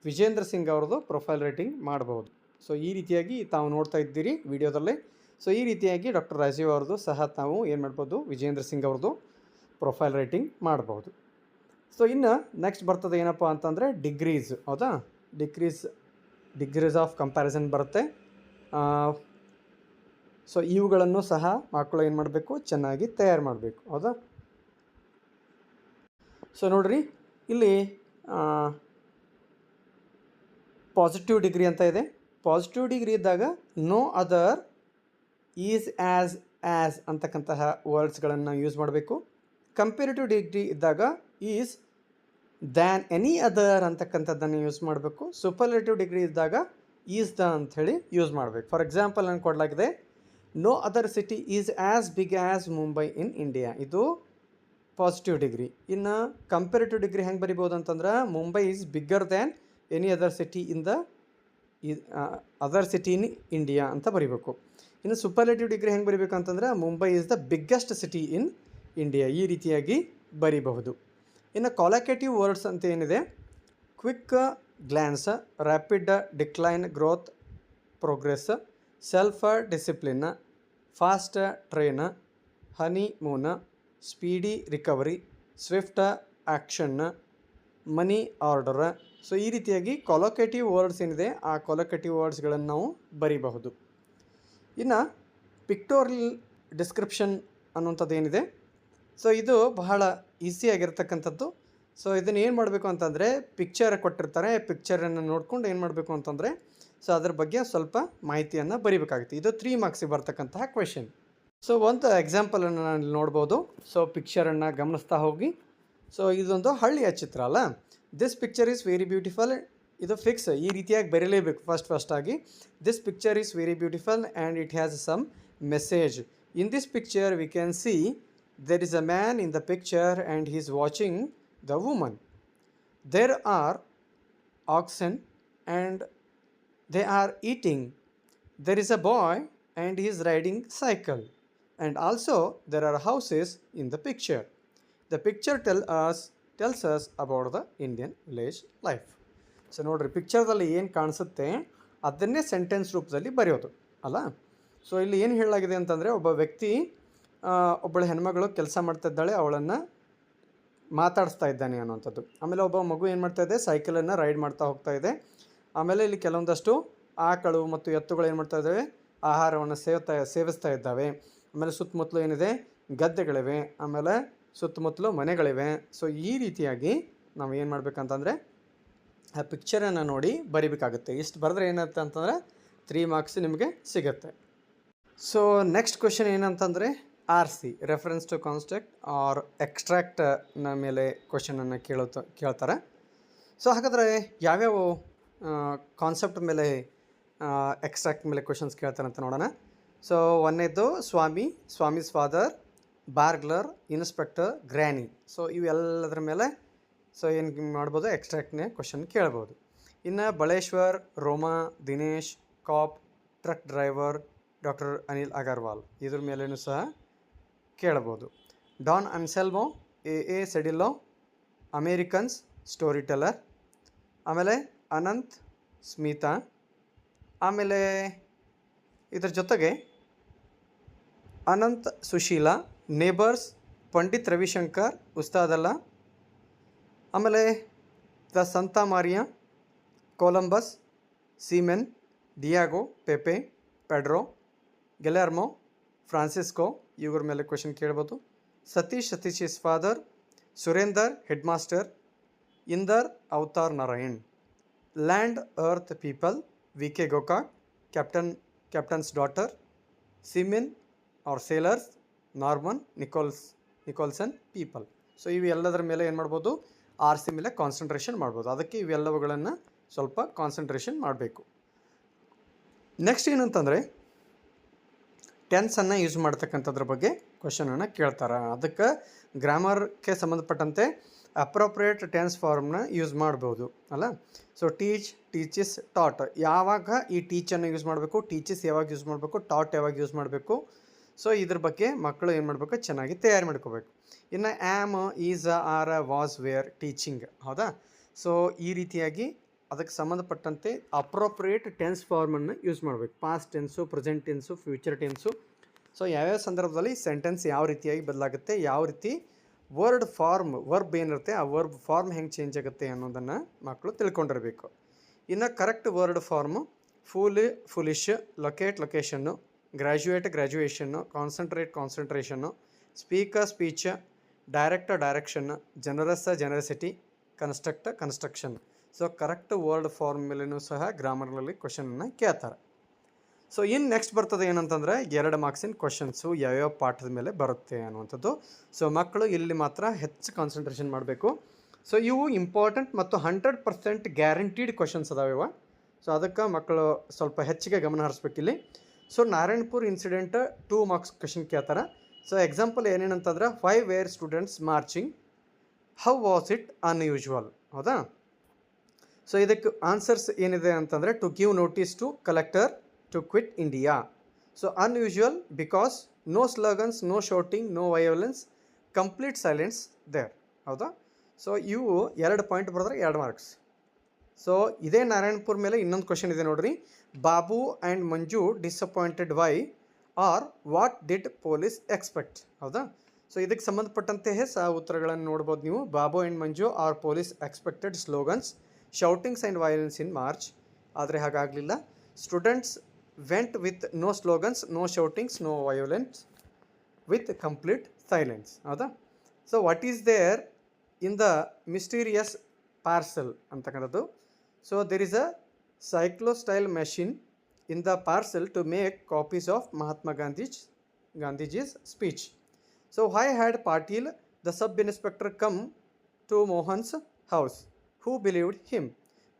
ವಿಜೇಂದ್ರ ಸಿಂಗ್ ಅವ್ರದ್ದು ಪ್ರೊಫೈಲ್ ರೈಟಿಂಗ್ ಮಾಡ್ಬೋದು. ಸೊ ಈ ರೀತಿಯಾಗಿ ತಾವು ನೋಡ್ತಾ ಇದ್ದೀರಿ ವಿಡಿಯೋದಲ್ಲೇ. ಸೊ ಈ ರೀತಿಯಾಗಿ ಡಾಕ್ಟರ್ ರಾಜೀವ್ ಅವ್ರದ್ದು ಸಹ ತಾವು ಏನು ಮಾಡ್ಬೋದು, ವಿಜೇಂದ್ರ ಸಿಂಗ್ ಅವ್ರದ್ದು ಪ್ರೊಫೈಲ್ ರೈಟಿಂಗ್ ಮಾಡ್ಬೋದು. ಸೊ ಇನ್ನು ನೆಕ್ಸ್ಟ್ ಬರ್ತದೆ ಏನಪ್ಪ ಅಂತಂದರೆ ಡಿಗ್ರೀಸ್. ಹೌದಾ? ಡಿಗ್ರೀಸ್ ಆಫ್ ಕಂಪ್ಯಾರಿಸನ್ ಬರುತ್ತೆ. ಸೊ ಇವುಗಳನ್ನು ಸಹ ಮಕ್ಕಳು ಏನು ಮಾಡಬೇಕು, ಚೆನ್ನಾಗಿ ತಯಾರು ಮಾಡಬೇಕು. ಹೌದಾ? ಸೊ ನೋಡಿರಿ, ಇಲ್ಲಿ ಪಾಸಿಟಿವ್ ಡಿಗ್ರಿ ಅಂತ ಇದೆ. ಪಾಸಿಟಿವ್ ಡಿಗ್ರಿ ಇದ್ದಾಗ ನೋ ಅದರ್, ಈಸ್, ಆ್ಯಸ್ ಅಂತಕ್ಕಂತಹ ವರ್ಡ್ಸ್ಗಳನ್ನು ಯೂಸ್ ಮಾಡಬೇಕು. ಕಂಪೇರಿಟಿವ್ ಡಿಗ್ರಿ ಇದ್ದಾಗ ಈಸ್, ದ್ಯಾನ್, ಎನಿ ಅದರ್ ಅಂತಕ್ಕಂಥದ್ದನ್ನು ಯೂಸ್ ಮಾಡಬೇಕು. ಸೂಪರ್ಲೇಟಿವ್ ಡಿಗ್ರಿ ಇದ್ದಾಗ ಈಸ್ ದ ಅಂಥೇಳಿ ಯೂಸ್ ಮಾಡಬೇಕು. ಫಾರ್ ಎಕ್ಸಾಂಪಲ್ ನಾನು ಕೊಡಲಾಗಿದೆ, no other city is as big as Mumbai in India. ಇದು ಪಾಸಿಟಿವ್ ಡಿಗ್ರಿ. ಇನ್ನು ಕಂಪೇರಿಟಿವ್ ಡಿಗ್ರಿ ಹೆಂಗೆ ಬರಿಬೋದು ಅಂತಂದ್ರೆ, Mumbai is bigger than any other city in the other city in India ಅಂತ ಬರಿಬೇಕು. ಇನ್ನು ಸೂಪರ್ಲೇಟಿವ್ ಡಿಗ್ರಿ ಹೆಂಗೆ ಬರಿಬೇಕು ಅಂತಂದ್ರೆ, Mumbai is the biggest city in India, ಈ ರೀತಿಯಾಗಿ ಬರಿಬಹುದು. ಇನ್ನು ಕಾಲಕೇಟಿವ್ ವರ್ಡ್ಸ್ ಅಂತ ಏನಿದೆ, quick glance, rapid decline, growth, progress, self discipline, fast train, honey moon, speedy recovery, swift action, money order. So ಈ ರೀತಿಯಾಗಿ ಕಾಲೋಕೇಟಿವ್ ವರ್ಡ್ಸ್ ಏನಿದೆ ಆ ಕಾಲೋಕೇಟಿವ್ ವರ್ಡ್ಸ್ಗಳನ್ನು ನಾವು ಬರಿಬಹುದು. ಇನ್ನು ಪಿಕ್ಟೋರಿಯಲ್ ಡಿಸ್ಕ್ರಿಪ್ಷನ್ ಅನ್ನುವಂಥದ್ದು ಏನಿದೆ, ಸೊ ಇದು ಬಹಳ ಈಸಿಯಾಗಿರ್ತಕ್ಕಂಥದ್ದು. ಸೊ ಇದನ್ನು ಏನು ಮಾಡಬೇಕು ಅಂತಂದರೆ, ಪಿಕ್ಚರ್ ಕೊಟ್ಟಿರ್ತಾರೆ, ಪಿಕ್ಚರನ್ನು ನೋಡ್ಕೊಂಡು ಏನು ಮಾಡಬೇಕು ಅಂತಂದರೆ, ಸೊ ಅದ್ರ ಬಗ್ಗೆ ಸ್ವಲ್ಪ ಮಾಹಿತಿಯನ್ನು ಬರಿಬೇಕಾಗುತ್ತೆ. ಇದು 3 ಮಾರ್ಕ್ಸಿಗೆ ಬರ್ತಕ್ಕಂತಹ ಕ್ವೆಶನ್. ಸೊ ಒಂದು ಎಕ್ಸಾಂಪಲನ್ನು ನಾನು ನೋಡ್ಬೋದು. ಸೊ ಪಿಕ್ಚರನ್ನು ಗಮನಿಸ್ತಾ ಹೋಗಿ. ಸೊ ಇದೊಂದು ಹಳ್ಳಿಯ ಚಿತ್ರ ಅಲ್ಲ. This picture is very beautiful. ಇದು ಫಿಕ್ಸ್, ಈ ರೀತಿಯಾಗಿ ಬರೀಲೇಬೇಕು ಫಸ್ಟಾಗಿ. This picture is very beautiful and it has some message. In this picture we can see there is a man in the picture and he is watching the woman. There are oxen and they are eating. There is a boy and he is riding cycle, and also there are houses in the picture. The picture tells us about the Indian village life. So ನೋಡ್ರಿ, ಪಿಕ್ಚರ್ದಲ್ಲಿ ಏನು ಕಾಣಿಸುತ್ತೆ ಅದನ್ನೇ ಸೆಂಟೆನ್ಸ್ ರೂಪದಲ್ಲಿ ಬರೆಯೋದು ಅಲ್ಲ. ಸೊ ಇಲ್ಲಿ ಏನು ಹೇಳಲಾಗಿದೆ ಅಂತಂದರೆ, ಒಬ್ಬ ವ್ಯಕ್ತಿ, ಒಬ್ಬಳು ಹೆಣ್ಮಗಳು ಕೆಲಸ ಮಾಡ್ತಾಯಿದ್ದಾಳೆ, ಅವಳನ್ನು ಮಾತಾಡಿಸ್ತಾ ಇದ್ದಾನೆ ಅನ್ನೋಂಥದ್ದು. ಆಮೇಲೆ ಒಬ್ಬ ಮಗು ಏನು ಮಾಡ್ತಾಯಿದೆ, ಸೈಕಲನ್ನು ರೈಡ್ ಮಾಡ್ತಾ ಹೋಗ್ತಾ ಇದೆ. ಆಮೇಲೆ ಇಲ್ಲಿ ಕೆಲವೊಂದಷ್ಟು ಆಕಳು ಮತ್ತು ಎತ್ತುಗಳು ಏನು ಮಾಡ್ತಾ ಇದ್ದಾವೆ, ಆಹಾರವನ್ನು ಸೇವಿಸ್ತಾ ಇದ್ದಾವೆ. ಆಮೇಲೆ ಸುತ್ತಮುತ್ತಲು ಏನಿದೆ, ಗದ್ದೆಗಳಿವೆ, ಆಮೇಲೆ ಸುತ್ತಮುತ್ತಲು ಮನೆಗಳಿವೆ. ಸೊ ಈ ರೀತಿಯಾಗಿ ನಾವು ಏನು ಮಾಡಬೇಕಂತಂದರೆ, ಆ ಪಿಕ್ಚರನ್ನು ನೋಡಿ ಬರಿಬೇಕಾಗುತ್ತೆ. ಇಷ್ಟು ಬರೆದ್ರೆ ಏನಾಗುತ್ತೆ ಅಂತಂದರೆ 3 ಮಾರ್ಕ್ಸ್ ನಿಮಗೆ ಸಿಗುತ್ತೆ. ಸೊ ನೆಕ್ಸ್ಟ್ ಕ್ವೆಶನ್ ಏನಂತಂದರೆ, RC reference to construct or ಎಕ್ಸ್ಟ್ರಾಕ್ಟ್ನ ಮೇಲೆ ಕ್ವೆಶನನ್ನು ಕೇಳ್ತಾರೆ. ಸೊ ಹಾಗಾದರೆ ಯಾವ್ಯಾವ ಕಾನ್ಸೆಪ್ಟ್ ಮೇಲೆ ಎಕ್ಸ್ಟ್ರಾಕ್ಟ್ ಮೇಲೆ ಕ್ವೆಶನ್ಸ್ ಕೇಳ್ತಾರೆ ಅಂತ ನೋಡೋಣ. ಸೊ ಒಂದನೇದು Swami's father, burglar, inspector, granny. So ಇವೆಲ್ಲದರ ಮೇಲೆ ಸೊ ಏನು ಮಾಡ್ಬೋದು, ಎಕ್ಸ್ಟ್ರಾಕ್ಟ್ನೇ ಕ್ವೆಶನ್ ಕೇಳ್ಬೋದು. ಇನ್ನು Baleshwar, Roma, Dinesh, cop, truck driver, doctor Anil Agarwal, ಇದ್ರ ಮೇಲೇನೂ ಸಹ ಕೇಳ್ಬೋದು. Don Anselmo, a Sedillo, Americans, story teller. ಆಮೇಲೆ ಅನಂತ್, ಸ್ಮಿತಾ. ಆಮೇಲೆ ಇದ್ರ ಜೊತೆಗೆ ಅನಂತ್, ಸುಶೀಲಾ, ನೇಬರ್ಸ್, ಪಂಡಿತ್ ರವಿಶಂಕರ್, ಉಸ್ತಾದಲ್ಲ. ಆಮೇಲೆ the Santa Maria, Columbus, seamen, Diego, Pepe, Pedro, Guillermo, Francisco, ಇವ್ರ ಮೇಲೆ ಕ್ವೆಶನ್ ಕೇಳ್ಬೋದು. Satish is father, Surender, head master, Inder, Avtar Narayan. Land earth people, VK Gokak, captain's daughter, seamen or sailors, Norman, Nicholson, people. So ಇವೆಲ್ಲದರ ಮೇಲೆ ಏನು ಮಾಡ್ಬೋದು, RC ಮೇಲೆ ಕಾನ್ಸಂಟ್ರೇಷನ್ ಮಾಡ್ಬೋದು. ಅದಕ್ಕೆ ಇವೆಲ್ಲವುಗಳನ್ನು ಸ್ವಲ್ಪ ಕಾನ್ಸಂಟ್ರೇಷನ್ ಮಾಡಬೇಕು. ನೆಕ್ಸ್ಟ್ ಏನಂತಂದರೆ, ಟೆನ್ಸನ್ನು ಯೂಸ್ ಮಾಡ್ತಕ್ಕಂಥದ್ರ ಬಗ್ಗೆ ಕ್ವೆಶನನ್ನು ಕೇಳ್ತಾರೆ. ಅದಕ್ಕೆ ಗ್ರಾಮರ್ಗೆ ಸಂಬಂಧಪಟ್ಟಂತೆ ಅಪ್ರೋಪ್ರಿಯೇಟ್ ಟೆನ್ಸ್ ಫಾರ್ಮ್ನ ಯೂಸ್ ಮಾಡ್ಬೋದು ಅಲ್ಲ. So teaches, taught. ಯಾವಾಗ ಈ ಟೀಚನ್ನು ಯೂಸ್ ಮಾಡಬೇಕು, ಟೀಚಿಸ್ ಯಾವಾಗ ಯೂಸ್ ಮಾಡಬೇಕು, ಟಾಟ್ ಯಾವಾಗ ಯೂಸ್ ಮಾಡಬೇಕು, ಸೊ ಇದ್ರ ಬಗ್ಗೆ ಮಕ್ಕಳು ಏನು ಮಾಡಬೇಕು, ಚೆನ್ನಾಗಿ ತಯಾರಿ ಮಾಡ್ಕೋಬೇಕು. ಇನ್ನು am, is, are, was, were, teaching. ಹೌದಾ. ಸೊ ಈ ರೀತಿಯಾಗಿ ಅದಕ್ಕೆ ಸಂಬಂಧಪಟ್ಟಂತೆ ಅಪ್ರೋಪ್ರಿಯೇಟ್ ಟೆನ್ಸ್ ಫಾರ್ಮನ್ನು ಯೂಸ್ ಮಾಡಬೇಕು. Past tense, present tense, future tense. So ಯಾವ್ಯಾವ ಸಂದರ್ಭದಲ್ಲಿ ಸೆಂಟೆನ್ಸ್ ಯಾವ ರೀತಿಯಾಗಿ ಬದಲಾಗುತ್ತೆ, ಯಾವ ರೀತಿ ವರ್ಬ್ ಏನಿರುತ್ತೆ ಆ ವರ್ಬ್ ಫಾರ್ಮ್ ಹೆಂಗೆ ಚೇಂಜ್ ಆಗುತ್ತೆ ಅನ್ನೋದನ್ನು ಮಕ್ಕಳು ತಿಳ್ಕೊಂಡಿರಬೇಕು. ಇನ್ನು correct word form foolish, location, graduation, concentration, speech, direction, generosity, construction. So correct word form ಮೇಲೂ ಸಹ ಗ್ರಾಮರ್ನಲ್ಲಿ ಕ್ವೆಶನನ್ನು ಕೇಳ್ತಾರೆ. ಸೊ ಇನ್ನು ನೆಕ್ಸ್ಟ್ ಬರ್ತದೆ ಏನಂತಂದರೆ 2 ಮಾರ್ಕ್ಸಿನ ಕ್ವೆಶನ್ಸು ಯಾವ್ಯಾವ ಪಾಠದ ಮೇಲೆ ಬರುತ್ತೆ ಅನ್ನುವಂಥದ್ದು. ಸೊ ಮಕ್ಕಳು ಇಲ್ಲಿ ಮಾತ್ರ ಹೆಚ್ಚು ಕಾನ್ಸಂಟ್ರೇಷನ್ ಮಾಡಬೇಕು. ಸೊ ಇವು ಇಂಪಾರ್ಟೆಂಟ್ ಮತ್ತು 100% ಗ್ಯಾರಂಟೀಡ್ ಕ್ವೆಶನ್ಸ್ ಅದಾವೆ ಇವ. ಸೊ ಅದಕ್ಕೆ ಮಕ್ಕಳು ಸ್ವಲ್ಪ ಹೆಚ್ಚಿಗೆ ಗಮನ ಹರಿಸ್ಬೇಕಿಲ್ಲಿ. So Narayanpur incident 2 marks question ಕೇಳ್ತಾರೆ. ಸೊ ಎಕ್ಸಾಂಪಲ್ ಏನೇನಂತಂದ್ರೆ 5 were students marching, how was it unusual, ಹೌದಾ? ಸೊ ಇದಕ್ಕೆ ಆನ್ಸರ್ಸ್ ಏನಿದೆ ಅಂತಂದರೆ to give notice to collector to quit India. So unusual because no slogans, no shouting, no violence, complete silence there, ಹೌದಾ? ಸೊ ಇವು 2 ಪಾಯಿಂಟ್ ಬರೆದ್ರೆ 2 ಮಾರ್ಕ್ಸ್. ಸೊ ಇದೇ ನಾರಾಯಣಪುರ ಮೇಲೆ ಇನ್ನೊಂದು ಕ್ವಶನ್ ಇದೆ ನೋಡ್ರಿ. Babu and Manju disappointed why or what did police expect, ಹೌದಾ? ಸೊ ಇದಕ್ಕೆ ಸಂಬಂಧಪಟ್ಟಂತೆ ಉತ್ತರಗಳನ್ನು ನೋಡ್ಬೋದು ನೀವು. Babu and Manju or police expected slogans, shoutings and violence in march. ಆದರೆ ಹಾಗಾಗಲಿಲ್ಲ. Students went with no slogans, no shoutings, no violence, with complete silence, ಹೌದಾ? So what is there in the mysterious parcel ಅಂತಕ್ಕಂಥದ್ದು. So there is a cyclostyle machine in the parcel to make copies of Mahatma Gandhiji's speech. So why had Patil, the sub-inspector, come to Mohan's house? Who believed him?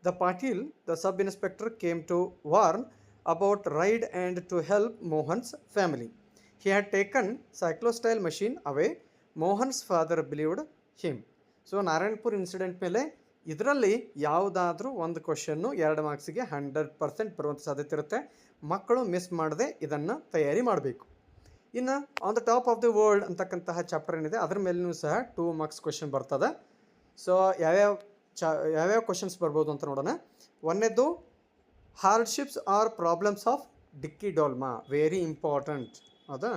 The Patil, the sub-inspector, came to warn about raid and to help Mohan's family. He had taken cyclostyle machine away. Mohan's father believed him. So Narayanapura incident ಮೇಲೆ ಇದರಲ್ಲಿ ಯಾವುದಾದ್ರೂ ಒಂದು ಕ್ವಶನ್ನು 2 ಮಾರ್ಕ್ಸಿಗೆ 100% ಬರುವಂಥ ಸಾಧ್ಯತೆ ಇರುತ್ತೆ. ಮಕ್ಕಳು ಮಿಸ್ ಮಾಡದೆ ಇದನ್ನು ತಯಾರಿ ಮಾಡಬೇಕು. ಇನ್ನು on the top of the world ಅಂತಕ್ಕಂತಹ ಚಾಪ್ಟರ್ ಏನಿದೆ ಅದ್ರ ಮೇಲೂ ಸಹ 2 ಮಾರ್ಕ್ಸ್ ಕ್ವಶನ್ ಬರ್ತದೆ. ಸೊ ಯಾವ್ಯಾವ ಕ್ವಶನ್ಸ್ ಬರ್ಬೋದು ಅಂತ ನೋಡೋಣ. ಒಂದನೇದು ಹಾರ್ಡ್ಶಿಪ್ಸ್ ಆರ್ ಪ್ರಾಬ್ಲಮ್ಸ್ ಆಫ್ ಡಿಕ್ಕಿ ಡೋಲ್ಮಾ, ವೆರಿ ಇಂಪಾರ್ಟೆಂಟ್, ಹೌದಾ?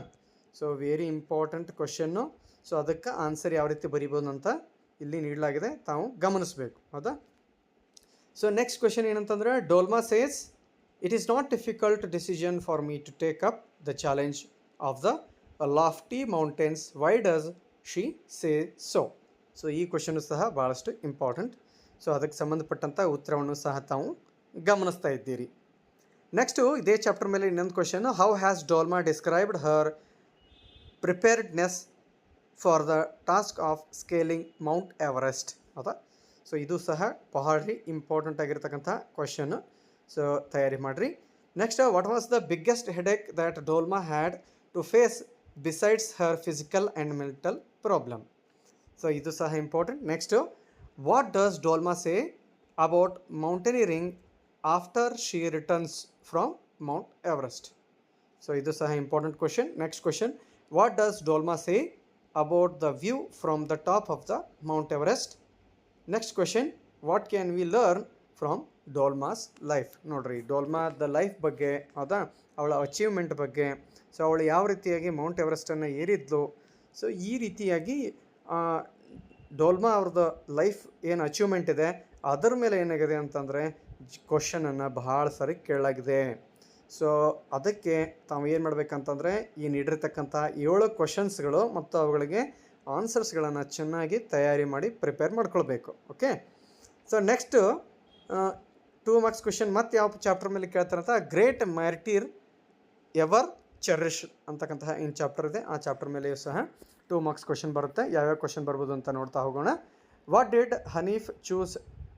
So very important question. So ಅದಕ್ಕೆ ಆನ್ಸರ್ ಯಾವ ರೀತಿ ಬರಿಬೋದು ಅಂತ ಇಲ್ಲಿ ನೀಡಲಾಗಿದೆ, ತಾವು ಗಮನಿಸಬೇಕು, ಹೌದಾ? ಸೊ ನೆಕ್ಸ್ಟ್ ಕ್ವೆಶನ್ ಏನಂತಂದರೆ Dolma says it is not difficult decision for me to take up the challenge of the lofty mountains, why does she say so. So ಈ ಕ್ವೆಶನ್ನು ಸಹ ಭಾಳಷ್ಟು ಇಂಪಾರ್ಟೆಂಟ್. ಸೊ ಅದಕ್ಕೆ ಸಂಬಂಧಪಟ್ಟಂಥ ಉತ್ತರವನ್ನು ಸಹ ತಾವು ಗಮನಿಸ್ತಾ ಇದ್ದೀರಿ. ನೆಕ್ಸ್ಟು ಇದೇ ಚಾಪ್ಟರ್ ಮೇಲೆ ಇನ್ನೊಂದು question, how has Dolma described her preparedness for the task of scaling Mount Everest, ಹೌದಾ? ಸೊ ಇದು ಸಹ ಭಾರಿ ಇಂಪಾರ್ಟೆಂಟ್ ಆಗಿರ್ತಕ್ಕಂಥ ಕ್ವಶನ್ನು. ಸೊ ತಯಾರಿ ಮಾಡಿರಿ. Next, what was the biggest headache that Dolma had to face besides her physical and mental problem. So ಇದು ಸಹ important. Next, what does Dolma say about mountaineering after she returns from Mount Everest. So ಇದು ಸಹ important question. Next question, what does Dolma say about the view from the top of the Mount Everest. Next question, what can we learn from Dolma's life? ನೋಡ್ರಿ, ಡೋಲ್ಮಾದ ಲೈಫ್ ಬಗ್ಗೆ, ಹೌದಾ, ಅವಳ ಅಚೀವ್ಮೆಂಟ್ ಬಗ್ಗೆ. ಸೊ ಅವಳು ಯಾವ ರೀತಿಯಾಗಿ ಮೌಂಟ್ ಎವರೆಸ್ಟನ್ನು ಏರಿದ್ಲು. ಸೊ ಈ ರೀತಿಯಾಗಿ ಡೋಲ್ಮಾ ಅವ್ರದ್ದು ಲೈಫ್ ಏನು ಅಚೀವ್ಮೆಂಟ್ ಇದೆ ಅದರ ಮೇಲೆ ಏನಾಗಿದೆ ಅಂತಂದರೆ ಕ್ವಶನನ್ನು ಭಾಳ ಸಾರಿ ಕೇಳಲಾಗಿದೆ. ಸೊ ಅದಕ್ಕೆ ತಾವು ಏನು ಮಾಡಬೇಕಂತಂದರೆ ಈ ನೀಡಿರ್ತಕ್ಕಂಥ 7 ಕ್ವಶನ್ಸ್ಗಳು ಮತ್ತು ಅವುಗಳಿಗೆ ಆನ್ಸರ್ಸ್ಗಳನ್ನು ಚೆನ್ನಾಗಿ ತಯಾರಿ ಮಾಡಿ ಪ್ರಿಪೇರ್ ಮಾಡ್ಕೊಳ್ಬೇಕು. Okay. So next 2 marks question ಮತ್ತು ಯಾವ ಚಾಪ್ಟರ್ ಮೇಲೆ ಕೇಳ್ತಾರಂತ, ಗ್ರೇಟ್ ಮ್ಯಾರಿಟೀರ್ ಎವರ್ ಚೆರಿಶ್ ಅಂತಕ್ಕಂತಹ ಏನು ಚಾಪ್ಟರ್ ಇದೆ ಆ ಚಾಪ್ಟರ್ ಮೇಲೆಯೂ ಸಹ 2 ಮಾರ್ಕ್ಸ್ ಕ್ವಶನ್ ಬರುತ್ತೆ. ಯಾವ್ಯಾವ ಕ್ವಶನ್ ಬರ್ಬೋದು ಅಂತ ನೋಡ್ತಾ ಹೋಗೋಣ. What did Hanif choose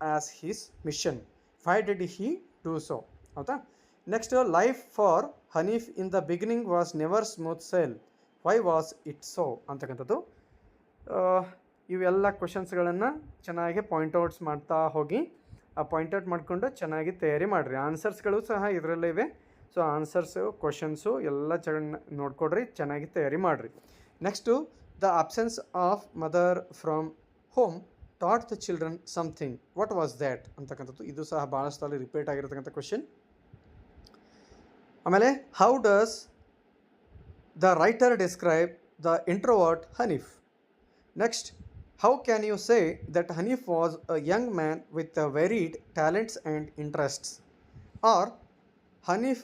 as his mission, why did he do so, ಹೌದಾ? Next, life for Hanif in the beginning was never smooth sail, why was it so ಅಂತಕ್ಕಂಥದ್ದು. ಇವೆಲ್ಲ ಕ್ವಶನ್ಸ್ಗಳನ್ನು ಚೆನ್ನಾಗಿ ಪಾಯಿಂಟ್ಔಟ್ಸ್ ಮಾಡ್ತಾ ಹೋಗಿ ಆ ಪಾಯಿಂಟ್ಔಟ್ ಮಾಡಿಕೊಂಡು ಚೆನ್ನಾಗಿ ತಯಾರಿ ಮಾಡಿರಿ. ಆನ್ಸರ್ಸ್ಗಳು ಸಹ ಇದರಲ್ಲೇ ಇವೆ. ಸೊ ಆನ್ಸರ್ಸು ಕ್ವಶನ್ಸು ಎಲ್ಲ ನೋಡ್ಕೊಡ್ರಿ, ಚೆನ್ನಾಗಿ ತಯಾರಿ ಮಾಡಿರಿ. Next, the absence of mother from home taught the children something, what was that ಅಂತಕ್ಕಂಥದ್ದು. ಇದು ಸಹ ಭಾಳಷ್ಟು ಅಲ್ಲಿ ರಿಪೀಟ್ ಆಗಿರ್ತಕ್ಕಂಥ ಕ್ವಶನ್. ಆಮೇಲೆ, how does the writer describe the introvert Hanif. Next, how can you say that Hanif was a young man with varied talents and interests, or Hanif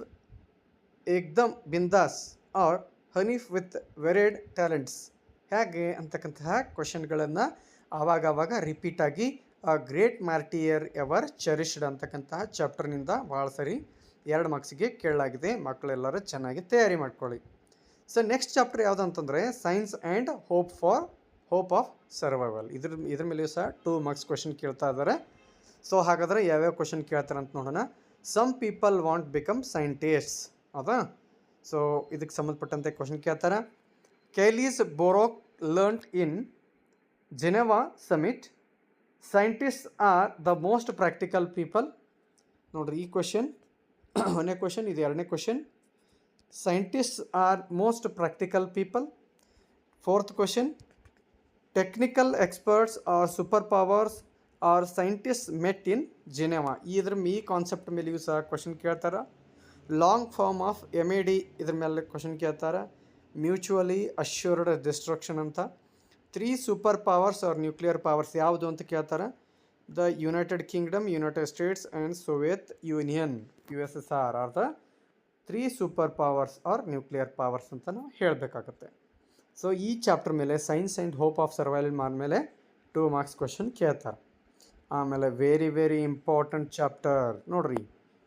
ಏಕ್ದಮ್ ಬಿಂದಾಸ್, or Hanif with varied talents, ಹೇಗೆ ಅಂತಕ್ಕಂತಹ ಕ್ವಶನ್ಗಳನ್ನು ಆವಾಗವಾಗ ರಿಪೀಟಾಗಿ ಗ್ರೇಟ್ ಮ್ಯಾರಿಟಿಯರ್ ಎವರ್ ಚೆರಿಶ್ಡ್ ಅಂತಕ್ಕಂತಹ ಚಾಪ್ಟರ್ನಿಂದ ಭಾಳ ಸರಿ 2 ಮಾರ್ಕ್ಸಿಗೆ ಕೇಳಲಾಗಿದೆ. ಮಕ್ಕಳೆಲ್ಲರೂ ಚೆನ್ನಾಗಿ ತಯಾರಿ ಮಾಡ್ಕೊಳ್ಳಿ. ಸೊ ನೆಕ್ಸ್ಟ್ ಚಾಪ್ಟರ್ ಯಾವುದು ಅಂತಂದರೆ science and hope of survival. ಇದ್ರ ಮೇಲೆಯೂ ಸಹ 2 ಮಾರ್ಕ್ಸ್ ಕ್ವಶನ್ ಕೇಳ್ತಾ ಇದ್ದಾರೆ. ಸೊ ಹಾಗಾದರೆ ಯಾವ್ಯಾವ ಕ್ವಶನ್ ಕೇಳ್ತಾರೆ ಅಂತ ನೋಡೋಣ. Some people want become scientists, ಹೌದಾ? ಸೊ ಇದಕ್ಕೆ ಸಂಬಂಧಪಟ್ಟಂತೆ ಕ್ವಶನ್ ಕೇಳ್ತಾರೆ. Keilis Borok learned in Geneva summit scientist are the most practical people. ನೋಡ್ರಿ ಈ ಕ್ವಶನ್ ಒಂದನೇ ಕ್ವಶನ್, ಇದು ಎರಡನೇ question. Scientist are most practical people. Fourth question, technical experts or super powers or scientist met in Geneva. ಈ ಕಾನ್ಸೆಪ್ಟ್ ಮೇಲೆಯೂ ಸಹ ಕ್ವಶನ್ ಕೇಳ್ತಾರೆ. ಲಾಂಗ್ ಫಾರ್ಮ್ ಆಫ್ MAD ಇದ್ರ ಮೇಲೆ ಕ್ವಶನ್ ಕೇಳ್ತಾರೆ. ಮ್ಯೂಚುವಲಿ ಅಶ್ಯೂರ್ಡ್ ಡಿಸ್ಟ್ರಕ್ಷನ್ ಅಂತ. 3 super powers are nuclear powers ಯಾವುದು ಅಂತ ಕೇಳ್ತಾರೆ. The United Kingdom, United States and Soviet Union USSR are the 3 super powers are nuclear powers ಅಂತ ನಾವು ಹೇಳಬೇಕಾಗುತ್ತೆ. ಸೊ ಈ ಚಾಪ್ಟರ್ ಮೇಲೆ science and hope of survival ಮೇಲೆ 2 ಮಾರ್ಕ್ಸ್ ಕ್ವಶನ್ ಕೇಳ್ತಾರೆ. ಆಮೇಲೆ ವೆರಿ ಇಂಪಾರ್ಟೆಂಟ್ ಚಾಪ್ಟರ್ ನೋಡ್ರಿ,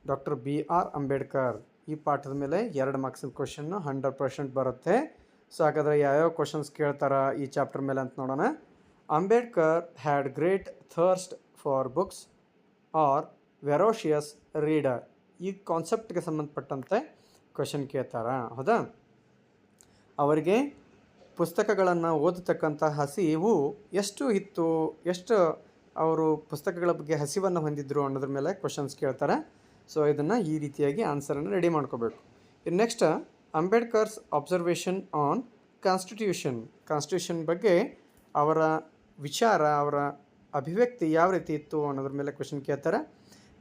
ಡಾಕ್ಟರ್ BR ಅಂಬೇಡ್ಕರ್. ಈ ಪಾಠದ ಮೇಲೆ 2 ಮಾರ್ಕ್ಸಿನ ಕ್ವಶನ್ನು 100% ಬರುತ್ತೆ. ಸೊ ಹಾಗಾದರೆ ಯಾವ್ಯಾವ ಕ್ವಶನ್ಸ್ ಕೇಳ್ತಾರೆ ಈ ಚಾಪ್ಟರ್ ಮೇಲೆ ಅಂತ ನೋಡೋಣ. Ambedkar had great thirst for books or voracious reader. ಈ ಕಾನ್ಸೆಪ್ಟ್ಗೆ ಸಂಬಂಧಪಟ್ಟಂತೆ ಕ್ವಶನ್ ಕೇಳ್ತಾರೆ, ಹೌದಾ? ಅವರಿಗೆ ಪುಸ್ತಕಗಳನ್ನು ಓದತಕ್ಕಂಥ ಹಸಿವು ಎಷ್ಟು ಇತ್ತು, ಎಷ್ಟು ಅವರು ಪುಸ್ತಕಗಳ ಬಗ್ಗೆ ಹಸಿವನ್ನು ಹೊಂದಿದ್ರು ಅನ್ನೋದ್ರ ಮೇಲೆ ಕ್ವಶನ್ಸ್ ಕೇಳ್ತಾರೆ. ಸೊ ಇದನ್ನು ಈ ರೀತಿಯಾಗಿ ಆನ್ಸರನ್ನು ರೆಡಿ ಮಾಡ್ಕೋಬೇಕು. ಇನ್ನು next, Ambedkar's observation on constitution ಬಗ್ಗೆ ಅವರ ವಿಚಾರ, ಅವರ ಅಭಿವ್ಯಕ್ತಿ ಯಾವ ರೀತಿ ಇತ್ತು ಅನ್ನೋದ್ರ ಮೇಲೆ ಕ್ವಶನ್ ಕೇಳ್ತಾರೆ.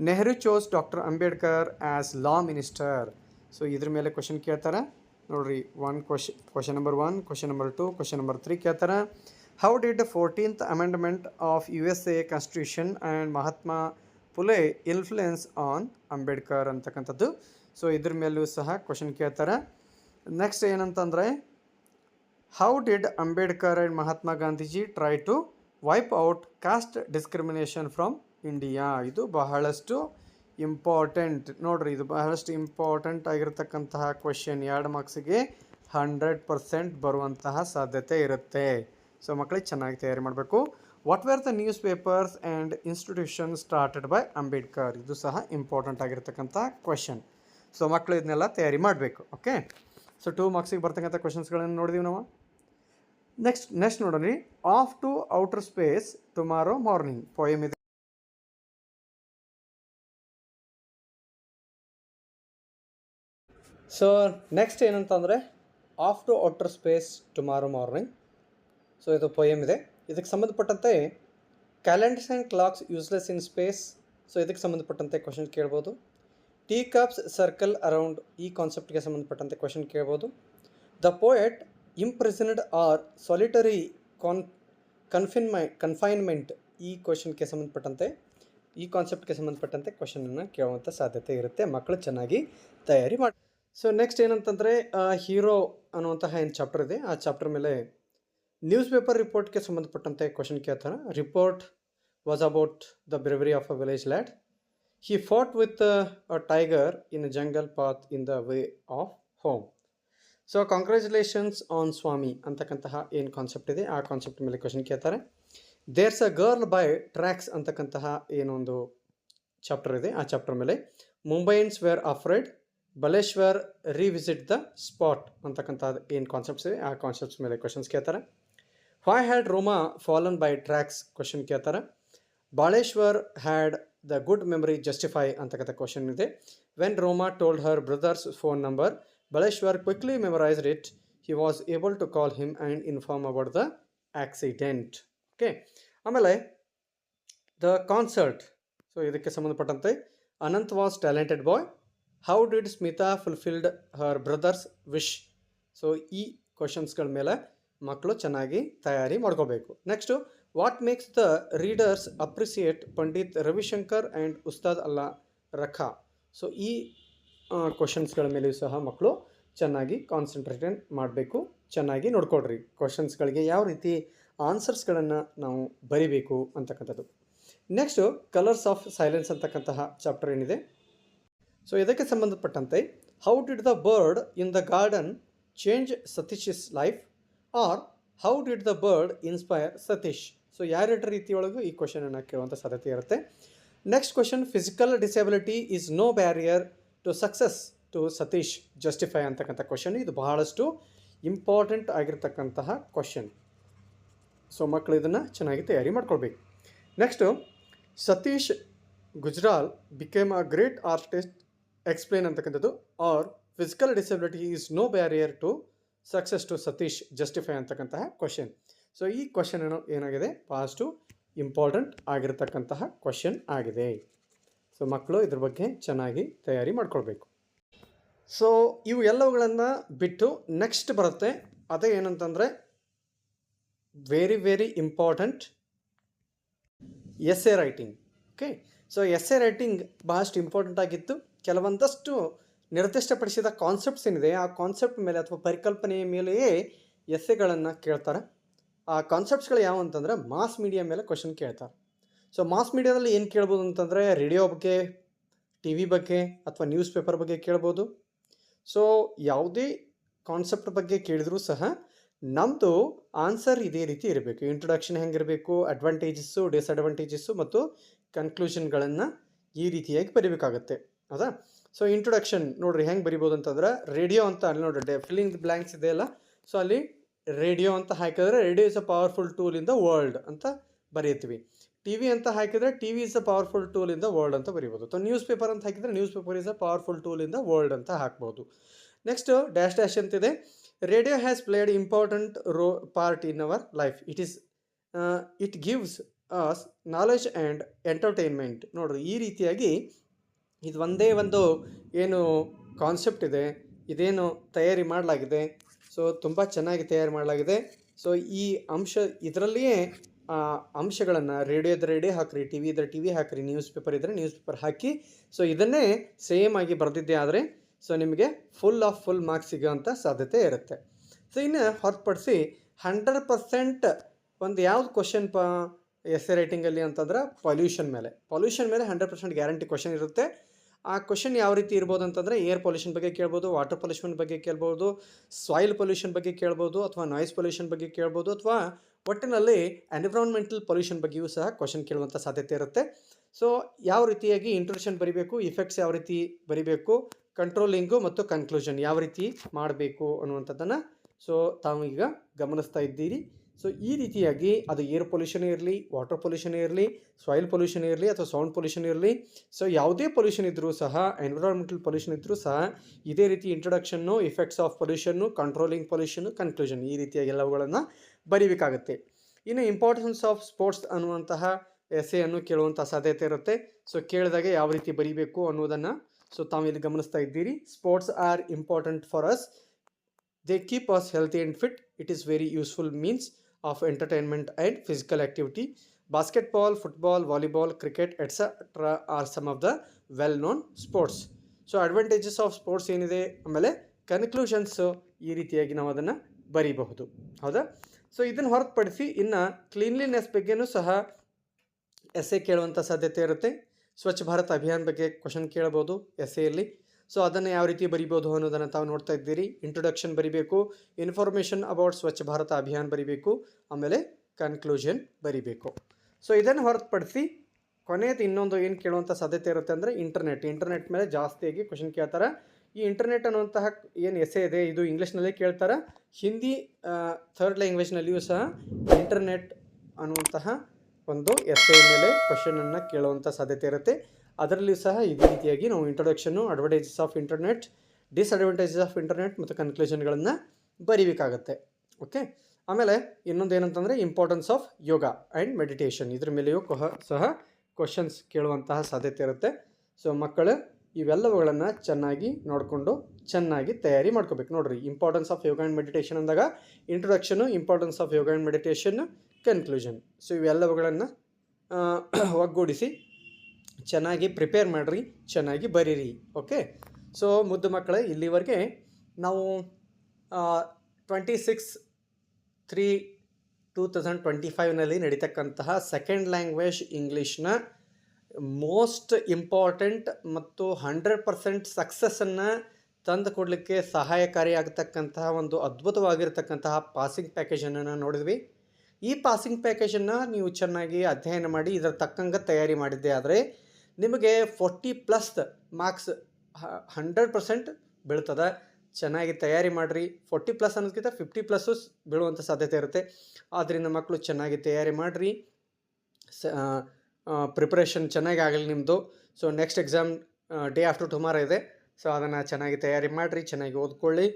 Nehru chose doctor Ambedkar as law minister. So ಇದ್ರ ಮೇಲೆ ಕ್ವಶನ್ ಕೇಳ್ತಾರೆ. ನೋಡ್ರಿ, question number 1, question number 2, question number 3 ಕೇಳ್ತಾರೆ. How did 14th amendment of USA constitution and Mahatma Phule influence on Ambedkar ಅಂತಕ್ಕಂಥದ್ದು. ಸೊ ಇದ್ರ ಮೇಲೂ ಸಹ ಕ್ವಶನ್ ಕೇಳ್ತಾರೆ. ನೆಕ್ಸ್ಟ್ ಏನಂತಂದರೆ, how did Ambedkar and Mahatma Gandhiji try to wipe out caste discrimination from India. ಇದು ಬಹಳಷ್ಟು ಇಂಪಾರ್ಟೆಂಟ್ ನೋಡ್ರಿ, ಇದು ಬಹಳಷ್ಟು ಇಂಪಾರ್ಟೆಂಟ್ ಆಗಿರತಕ್ಕಂತಹ ಕ್ವಶನ್. 2 ಮಾರ್ಕ್ಸಿಗೆ 100% ಬರುವಂತಹ ಸಾಧ್ಯತೆ ಇರುತ್ತೆ. ಸೊ ಮಕ್ಕಳಿಗೆ ಚೆನ್ನಾಗಿ ತಯಾರಿ ಮಾಡಬೇಕು. What were the newspapers and institution started by Ambedkar. ಇದು ಸಹ ಇಂಪಾರ್ಟೆಂಟ್ ಆಗಿರತಕ್ಕಂಥ ಕ್ವಶನ್. ಸೊ ಮಕ್ಕಳು ಇದನ್ನೆಲ್ಲ ತಯಾರಿ ಮಾಡಬೇಕು. ಓಕೆ, ಸೊ 2 ಮಾರ್ಕ್ಸಿಗೆ ಬರ್ತಕ್ಕಂಥ ಕ್ವಶನ್ಸ್ಗಳನ್ನು ನೋಡಿದೀವಿ ನಾವು. ನೆಕ್ಸ್ಟ್ ನೋಡೋಣ, off to outer space tomorrow morning poem ಇದೆ. ಸೊ ನೆಕ್ಸ್ಟ್ ಏನಂತಂದರೆ, off to outer space tomorrow morning. So ಇದು ಪೋಯಮ್ ಇದೆ. ಇದಕ್ಕೆ ಸಂಬಂಧಪಟ್ಟಂತೆ calendars and clocks useless in space. So ಇದಕ್ಕೆ ಸಂಬಂಧಪಟ್ಟಂತೆ ಕ್ವಶನ್ ಕೇಳ್ಬೋದು. ಟೀ ಕಪ್ಸ್ ಸರ್ಕಲ್ ಅರೌಂಡ್, ಈ ಕಾನ್ಸೆಪ್ಟ್ಗೆ ಸಂಬಂಧಪಟ್ಟಂತೆ ಕ್ವಶನ್ ಕೇಳ್ಬೋದು. The poet imprisoned or solitary confinement, ಈ ಕ್ವಶನ್ಗೆ ಸಂಬಂಧಪಟ್ಟಂತೆ, ಈ ಕಾನ್ಸೆಪ್ಟ್ಗೆ ಸಂಬಂಧಪಟ್ಟಂತೆ ಕ್ವಶನನ್ನು ಕೇಳುವಂಥ ಸಾಧ್ಯತೆ ಇರುತ್ತೆ. ಮಕ್ಕಳು ಚೆನ್ನಾಗಿ ತಯಾರಿ ಮಾಡಿ. ಸೊ ನೆಕ್ಸ್ಟ್ ಏನಂತಂದರೆ, ಹೀರೋ ಅನ್ನುವಂತಹ ಏನು ಚಾಪ್ಟರ್ ಇದೆ, ಆ ಚಾಪ್ಟರ್ ಮೇಲೆ ನ್ಯೂಸ್ ಪೇಪರ್ ರಿಪೋರ್ಟ್ಗೆ ಸಂಬಂಧಪಟ್ಟಂತೆ ಕ್ವಶನ್ ಕೇಳ್ತಾನೆ. Report was about the brewery of a village lad. He fought with a tiger in a jungle path in the way of home. So congratulations on ಸ್ವಾಮಿ ಅಂತಕ್ಕಂತಹ ಏನು ಕಾನ್ಸೆಪ್ಟ್ ಇದೆ, ಆ ಕಾನ್ಸೆಪ್ಟ್ ಮೇಲೆ ಕ್ವಶನ್ ಕೇಳ್ತಾರೆ. There's a girl by tracks ಅಂತಕ್ಕಂತಹ ಏನೊಂದು ಚಾಪ್ಟರ್ ಇದೆ, ಆ ಚಾಪ್ಟರ್ ಮೇಲೆ ಮುಂಬೈನ್ಸ್ were afraid, Baleshwar revisit the spot ಅಂತಕ್ಕಂಥ ಏನು ಕಾನ್ಸೆಪ್ಟ್ಸ್ ಇದೆ, ಆ ಕಾನ್ಸೆಪ್ಟ್ಸ್ ಮೇಲೆ ಕ್ವಶನ್ಸ್ ಕೇಳ್ತಾರೆ. Why had ರೋಮಾ fallen by tracks question ಕೇಳ್ತಾರೆ. Baleshwar had the good memory justify ಅಂತಕ್ಕಂಥ ಕ್ವಶನ್ ಇದೆ. When Roma told her brother's phone number, Baleshwar quickly memorised it. He was able to call him and inform about the accident. Okay, ಆಮೇಲೆ ದ ಕಾನ್ಸರ್ಟ್. ಸೊ ಇದಕ್ಕೆ ಸಂಬಂಧಪಟ್ಟಂತೆ Anant was talented boy. How did Smita fulfilled her brother's wish. So ಈ ಕ್ವಶನ್ಸ್ಗಳ ಮೇಲೆ ಮಕ್ಕಳು ಚೆನ್ನಾಗಿ ತಯಾರಿ ಮಾಡ್ಕೋಬೇಕು. Next, what makes the readers appreciate Pandit Ravishankar and Ustad ಅಲ್ಲಾ ರಖಾ. ಸೊ ಈ ಕ್ವಶನ್ಸ್ಗಳ ಮೇಲೆಯೂ ಸಹ ಮಕ್ಕಳು ಚೆನ್ನಾಗಿ ಕಾನ್ಸಂಟ್ರೇಷನ್ ಮಾಡಬೇಕು. ಚೆನ್ನಾಗಿ ನೋಡ್ಕೊಡ್ರಿ ಕ್ವಶನ್ಸ್ಗಳಿಗೆ ಯಾವ ರೀತಿ ಆನ್ಸರ್ಸ್ಗಳನ್ನು ನಾವು ಬರಿಬೇಕು ಅಂತಕ್ಕಂಥದ್ದು. ನೆಕ್ಸ್ಟು, ಕಲರ್ಸ್ ಆಫ್ ಸೈಲೆನ್ಸ್ ಅಂತಕ್ಕಂತಹ ಚಾಪ್ಟರ್ ಏನಿದೆ, ಸೊ ಇದಕ್ಕೆ ಸಂಬಂಧಪಟ್ಟಂತೆ how did the bird in the garden change Satish life, or how did the bird inspire Satish. So ಯಾರೆರಡು ರೀತಿಯೊಳಗೂ ಈ ಕ್ವಶನನ್ನು ಕೇಳುವಂಥ ಸಾಧ್ಯತೆ ಇರುತ್ತೆ. Next question, physical disability is no barrier to success to Satish justify ಅಂತಕ್ಕಂಥ ಕ್ವಶನ್. ಇದು ಬಹಳಷ್ಟು ಇಂಪಾರ್ಟೆಂಟ್ ಆಗಿರ್ತಕ್ಕಂತಹ ಕ್ವಶನ್. ಸೊ ಮಕ್ಕಳು ಇದನ್ನು ಚೆನ್ನಾಗಿ ತಯಾರಿ ಮಾಡ್ಕೊಳ್ಬೇಕು. Next, Satish Gujral became a great artist explain ಅಂತಕ್ಕಂಥದ್ದು. Or physical disability is no barrier to success to Satish justify ಅಂತಕ್ಕಂತಹ ಕ್ವಶನ್. ಸೊ ಈ ಕ್ವಶನ್ ಏನಾಗಿದೆ, ಭಾಳಷ್ಟು ಇಂಪಾರ್ಟೆಂಟ್ ಆಗಿರ್ತಕ್ಕಂತಹ ಕ್ವಶನ್ ಆಗಿದೆ. ಸೊ ಮಕ್ಕಳು ಇದ್ರ ಬಗ್ಗೆ ಚೆನ್ನಾಗಿ ತಯಾರಿ ಮಾಡ್ಕೊಳ್ಬೇಕು. ಸೊ ಇವು ಎಲ್ಲವುಗಳನ್ನು ಬಿಟ್ಟು ನೆಕ್ಸ್ಟ್ ಬರುತ್ತೆ, ಅದೇ ಏನಂತಂದರೆ very very important essay writing. Okay, so essay writing ಭಾಳಷ್ಟು ಇಂಪಾರ್ಟೆಂಟ್ ಆಗಿತ್ತು. ಕೆಲವೊಂದಷ್ಟು ನಿರ್ದಿಷ್ಟಪಡಿಸಿದ ಕಾನ್ಸೆಪ್ಟ್ಸ್ ಏನಿದೆ ಆ ಕಾನ್ಸೆಪ್ಟ್ ಮೇಲೆ ಅಥವಾ ಪರಿಕಲ್ಪನೆಯ ಮೇಲೆಯೇ ಎಸ್ಸೆಗಳನ್ನು ಕೇಳ್ತಾರೆ. ಆ ಕಾನ್ಸೆಪ್ಟ್ಸ್ಗಳು ಯಾವ ಅಂತಂದರೆ ಮಾಸ್ ಮೀಡಿಯಾ ಮೇಲೆ ಕ್ವಶನ್ ಕೇಳ್ತಾರೆ. ಸೊ ಮಾಸ್ ಮೀಡಿಯಾದಲ್ಲಿ ಏನು ಕೇಳ್ಬೋದು ಅಂತಂದರೆ ರೇಡಿಯೋ ಬಗ್ಗೆ, ಟಿ ವಿ ಬಗ್ಗೆ ಅಥವಾ ನ್ಯೂಸ್ ಪೇಪರ್ ಬಗ್ಗೆ ಕೇಳ್ಬೋದು. ಸೊ ಯಾವುದೇ ಕಾನ್ಸೆಪ್ಟ್ ಬಗ್ಗೆ ಕೇಳಿದರೂ ಸಹ ನಮ್ಮದು ಆನ್ಸರ್ ಇದೇ ರೀತಿ ಇರಬೇಕು. ಇಂಟ್ರೊಡಕ್ಷನ್ ಹೆಂಗಿರಬೇಕು, ಅಡ್ವಾಂಟೇಜಸ್ಸು, ಡಿಸ್ಅಡ್ವಾಂಟೇಜಸ್ಸು ಮತ್ತು ಕನ್ಕ್ಲೂಷನ್ಗಳನ್ನು ಈ ರೀತಿಯಾಗಿ ಬರೀಬೇಕಾಗತ್ತೆ. ಹೌದಾ? ಸೊ ಇಂಟ್ರೊಡಕ್ಷನ್ ನೋಡಿರಿ ಹೆಂಗೆ ಬರಿಬೋದು ಅಂತಂದ್ರೆ, ರೇಡಿಯೋ ಅಂತ ಅಲ್ಲಿ ನೋಡ್ರಿ ಫಿಲ್ಲಿಂಗ್ ದ ಬ್ಲ್ಯಾಂಕ್ಸ್ ಇದೆಯಲ್ಲ, ಸೊ ಅಲ್ಲಿ ರೇಡಿಯೋ ಅಂತ ಹಾಕಿದ್ರೆ radio is a powerful tool in the world ಅಂತ ಬರೀತೀವಿ. ಟಿ ವಿ ಅಂತ ಹಾಕಿದರೆ T V is a powerful tool in the world ಅಂತ ಬರಿಬೋದು. ಸೊ ನ್ಯೂಸ್ ಪೇಪರ್ ಅಂತ ಹಾಕಿದರೆ newspaper is a powerful tool in the world ಅಂತ ಹಾಕ್ಬೋದು. ನೆಕ್ಸ್ಟ್ ಡ್ಯಾಶ್ ಡ್ಯಾಶ್ ಅಂತಿದೆ. Radio has played important part in our life. It gives us knowledge and entertainment. ನೋಡ್ರಿ ಈ ರೀತಿಯಾಗಿ ಇದು ಒಂದೇ ಒಂದು ಏನು ಕಾನ್ಸೆಪ್ಟ್ ಇದೆ, ಇದೇನು ತಯಾರಿ ಮಾಡಲಾಗಿದೆ. ಸೊ ತುಂಬ ಚೆನ್ನಾಗಿ ತಯಾರು ಮಾಡಲಾಗಿದೆ. ಸೊ ಈ ಅಂಶ ಇದರಲ್ಲಿಯೇ ಅಂಶಗಳನ್ನು ರೇಡಿಯೋ ಇದ್ದರೆ ರೇಡಿಯೋ ಹಾಕಿರಿ, ಟಿ ವಿ ಇದ್ದರೆ ಟಿ ವಿ ಹಾಕಿರಿ, ನ್ಯೂಸ್ ಪೇಪರ್ ಇದ್ದರೆ ನ್ಯೂಸ್ ಪೇಪರ್ ಹಾಕಿ. ಸೊ ಇದನ್ನೇ ಸೇಮ್ ಆಗಿ ಬರೆದಿದ್ದೆ ಆದರೆ ಸೊ ನಿಮಗೆ ಫುಲ್ ಮಾರ್ಕ್ಸ್ ಸಿಗೋಂಥ ಸಾಧ್ಯತೆ ಇರುತ್ತೆ. ಸೊ ಇನ್ನು ಹೊರತುಪಡಿಸಿ 100% ಒಂದು ಯಾವ್ದು ಕ್ವಶನ್ ಎಸ್ಸೆ ರೈಟಿಂಗಲ್ಲಿ ಅಂತಂದ್ರೆ ಪೊಲ್ಯೂಷನ್ ಮೇಲೆ 100% ಗ್ಯಾರಂಟಿ ಕ್ವಶನ್ ಇರುತ್ತೆ. ಆ ಕ್ವಶನ್ ಯಾವ ರೀತಿ ಇರ್ಬೋದು ಅಂತಂದರೆ ಏರ್ ಪೊಲ್ಯೂಷನ್ ಬಗ್ಗೆ ಕೇಳ್ಬೋದು, ವಾಟರ್ ಪೊಲ್ಯೂಷನ್ ಬಗ್ಗೆ ಕೇಳ್ಬೋದು, ಸಾಯಿಲ್ ಪೊಲ್ಯೂಷನ್ ಬಗ್ಗೆ ಕೇಳ್ಬೋದು, ಅಥವಾ ನಾಯ್ಸ್ ಪೊಲ್ಯೂಷನ್ ಬಗ್ಗೆ ಕೇಳ್ಬೋದು, ಅಥವಾ ಒಟ್ಟಿನಲ್ಲಿ ಎನ್ವಿರಾನ್ಮೆಂಟಲ್ ಪೊಲ್ಯೂಷನ್ ಬಗ್ಗೆಯೂ ಸಹ ಕ್ವಶನ್ ಕೇಳುವಂಥ ಸಾಧ್ಯತೆ ಇರುತ್ತೆ. ಸೊ ಯಾವ ರೀತಿಯಾಗಿ ಇಂಟ್ರೊಡಕ್ಷನ್ ಬರೀಬೇಕು, ಇಫೆಕ್ಟ್ಸ್ ಯಾವ ರೀತಿ ಬರೀಬೇಕು, ಕಂಟ್ರೋಲಿಂಗು ಮತ್ತು ಕನ್ಕ್ಲೂಷನ್ ಯಾವ ರೀತಿ ಮಾಡಬೇಕು ಅನ್ನುವಂಥದ್ದನ್ನು ಸೊ ತಾವು ಈಗ ಗಮನಿಸ್ತಾ ಇದ್ದೀರಿ. ಸೊ ಈ ರೀತಿಯಾಗಿ ಅದು ಏರ್ ಪೊಲ್ಯೂಷನ್ ಇರಲಿ, ವಾಟರ್ ಪೊಲ್ಯೂಷನ್ ಇರಲಿ, ಸಾಯಿಲ್ ಪೊಲ್ಯೂಷನ್ ಇರಲಿ, ಅಥವಾ ಸೌಂಡ್ ಪೊಲ್ಯೂಷನ್ ಇರಲಿ, ಸೊ ಯಾವುದೇ ಪೊಲ್ಯೂಷನ್ ಇದ್ದರೂ ಸಹ, ಎನ್ವಿರಾನ್ಮೆಂಟಲ್ ಪೊಲ್ಯೂಷನ್ ಇದ್ದರೂ ಸಹ ಇದೇ ರೀತಿ introduction, effects of pollution, controlling pollution, conclusion ಈ ರೀತಿಯಾಗಿ ಎಲ್ಲವುಗಳನ್ನು ಬರೀಬೇಕಾಗುತ್ತೆ. ಇನ್ನು ಇಂಪಾರ್ಟೆನ್ಸ್ ಆಫ್ ಸ್ಪೋರ್ಟ್ಸ್ ಅನ್ನುವಂತಹ ಎಸ್ಸೆಯನ್ನು ಕೇಳುವಂಥ ಸಾಧ್ಯತೆ ಇರುತ್ತೆ. ಸೊ ಕೇಳಿದಾಗ ಯಾವ ರೀತಿ ಬರೀಬೇಕು ಅನ್ನೋದನ್ನು ಸೊ ತಾವು ಇಲ್ಲಿ ಗಮನಿಸ್ತಾ ಇದ್ದೀರಿ. Sports are important for us. They keep us healthy and fit. It is very useful means of entertainment and physical activity. Basketball, football, volleyball, cricket etcetera are some of the well known sports. So advantages of sports ಏನಿದೆ, ಆಮೇಲೆ ಕನ್ಕ್ಲೂಷನ್ಸು ಈ ರೀತಿಯಾಗಿ ನಾವು ಅದನ್ನು ಬರೀಬಹುದು. ಹೌದಾ? ಸೊ ಇದನ್ನು ಹೊರತುಪಡಿಸಿ ಇನ್ನು ಕ್ಲೀನ್ಲಿನೆಸ್ ಬಗ್ಗೆನೂ ಸಹ ಎಸ್ಸೆ ಕೇಳುವಂಥ ಸಾಧ್ಯತೆ ಇರುತ್ತೆ. ಸ್ವಚ್ಛ ಭಾರತ್ ಅಭಿಯಾನ್ ಬಗ್ಗೆ ಕ್ವಶನ್ ಕೇಳ್ಬೋದು ಎಸ್ಸೆಯಲ್ಲಿ. ಸೊ ಅದನ್ನು ಯಾವ ರೀತಿ ಬರಿಬೋದು ಅನ್ನೋದನ್ನು ತಾವು ನೋಡ್ತಾ ಇದ್ದೀರಿ. ಇಂಟ್ರೊಡಕ್ಷನ್ ಬರಿಬೇಕು, ಇನ್ಫಾರ್ಮೇಷನ್ ಅಬೌಟ್ ಸ್ವಚ್ಛ ಭಾರತ ಅಭಿಯಾನ್ ಬರಿಬೇಕು, ಆಮೇಲೆ ಕನ್ಕ್ಲೂಷನ್ ಬರಿಬೇಕು. ಸೊ ಇದನ್ನು ಹೊರತುಪಡಿಸಿ ಕೊನೆಯದು ಇನ್ನೊಂದು ಏನು ಕೇಳುವಂಥ ಸಾಧ್ಯತೆ ಇರುತ್ತೆ ಅಂದರೆ ಇಂಟರ್ನೆಟ್ ಮೇಲೆ ಜಾಸ್ತಿಯಾಗಿ ಕ್ವಶನ್ ಕೇಳ್ತಾರೆ. ಈ ಇಂಟರ್ನೆಟ್ ಅನ್ನುವಂತಹ ಏನು ಎಸ್ಸೆ ಇದೆ ಇದು ಇಂಗ್ಲೀಷ್ನಲ್ಲೇ ಕೇಳ್ತಾರೆ. ಹಿಂದಿ ಥರ್ಡ್ ಲ್ಯಾಂಗ್ವೇಜ್ನಲ್ಲಿಯೂ ಸಹ ಇಂಟರ್ನೆಟ್ ಅನ್ನುವಂತಹ ಒಂದು ಎಸ್ಸೆ ಮೇಲೆ ಕ್ವಶನನ್ನು ಕೇಳುವಂಥ ಸಾಧ್ಯತೆ ಇರುತ್ತೆ. ಅದರಲ್ಲಿಯೂ ಸಹ ಇದೇ ರೀತಿಯಾಗಿ ನಾವು introduction, advantages of internet, disadvantages of internet ಮತ್ತು ಕನ್ಕ್ಲೂಷನ್ಗಳನ್ನು ಬರೀಬೇಕಾಗತ್ತೆ. ಓಕೆ, ಆಮೇಲೆ ಇನ್ನೊಂದು ಏನಂತಂದರೆ importance of yoga and meditation, ಇದ್ರ ಮೇಲೆಯೂ ಸಹ ಕ್ವಶನ್ಸ್ ಕೇಳುವಂತಹ ಸಾಧ್ಯತೆ ಇರುತ್ತೆ. ಸೊ ಮಕ್ಕಳು ಇವೆಲ್ಲವುಗಳನ್ನು ಚೆನ್ನಾಗಿ ನೋಡಿಕೊಂಡು ಚೆನ್ನಾಗಿ ತಯಾರಿ ಮಾಡ್ಕೋಬೇಕು. ನೋಡಿರಿ, importance of yoga and meditation ಅಂದಾಗ introduction, importance of yoga and meditation, conclusion. So ಇವೆಲ್ಲವುಗಳನ್ನು ಒಗ್ಗೂಡಿಸಿ ಚೆನ್ನಾಗಿ ಪ್ರಿಪೇರ್ ಮಾಡಿರಿ, ಚೆನ್ನಾಗಿ ಬರೀರಿ. ಓಕೆ, ಸೊ ಮುದ್ದು ಮಕ್ಕಳೇ, ಇಲ್ಲಿವರೆಗೆ ನಾವು 26/3/2025ನಲ್ಲಿ ನಡೀತಕ್ಕಂತಹ ಸೆಕೆಂಡ್ ಲ್ಯಾಂಗ್ವೇಜ್ ಇಂಗ್ಲೀಷ್ನ ಮೋಸ್ಟ್ ಇಂಪಾರ್ಟೆಂಟ್ ಮತ್ತು 100% ಸಕ್ಸಸ್ಸನ್ನು ತಂದು ಕೊಡಲಿಕ್ಕೆ ಸಹಾಯಕಾರಿಯಾಗತಕ್ಕಂತಹ ಒಂದು ಅದ್ಭುತವಾಗಿರ್ತಕ್ಕಂತಹ ಪಾಸಿಂಗ್ ಪ್ಯಾಕೇಜನ್ನು ನೋಡಿದ್ವಿ. ಈ ಪಾಸಿಂಗ್ ಪ್ಯಾಕೇಜನ್ನು ನೀವು ಚೆನ್ನಾಗಿ ಅಧ್ಯಯನ ಮಾಡಿ ಇದರ ತಕ್ಕಂಗೆ ತಯಾರಿ ಮಾಡಿದ್ದೆ ಆದರೆ ನಿಮಗೆ 40+ ಮಾರ್ಕ್ಸ್ 100% ಬೀಳ್ತದೆ. ಚೆನ್ನಾಗಿ ತಯಾರಿ ಮಾಡಿರಿ. 40+ ಅನ್ನೋದಕ್ಕಿಂತ 50+ ಬೀಳುವಂಥ ಸಾಧ್ಯತೆ ಇರುತ್ತೆ. ಆದ್ದರಿಂದ ಮಕ್ಕಳು ಚೆನ್ನಾಗಿ ತಯಾರಿ ಮಾಡಿರಿ. ಪ್ರಿಪ್ರೇಷನ್ ಚೆನ್ನಾಗಿ ಆಗಲಿ ನಿಮ್ಮದು. So next exam day after tomorrow ಇದೆ. ಸೊ ಅದನ್ನು ಚೆನ್ನಾಗಿ ತಯಾರಿ ಮಾಡಿರಿ, ಚೆನ್ನಾಗಿ ಓದ್ಕೊಳ್ಳಿ.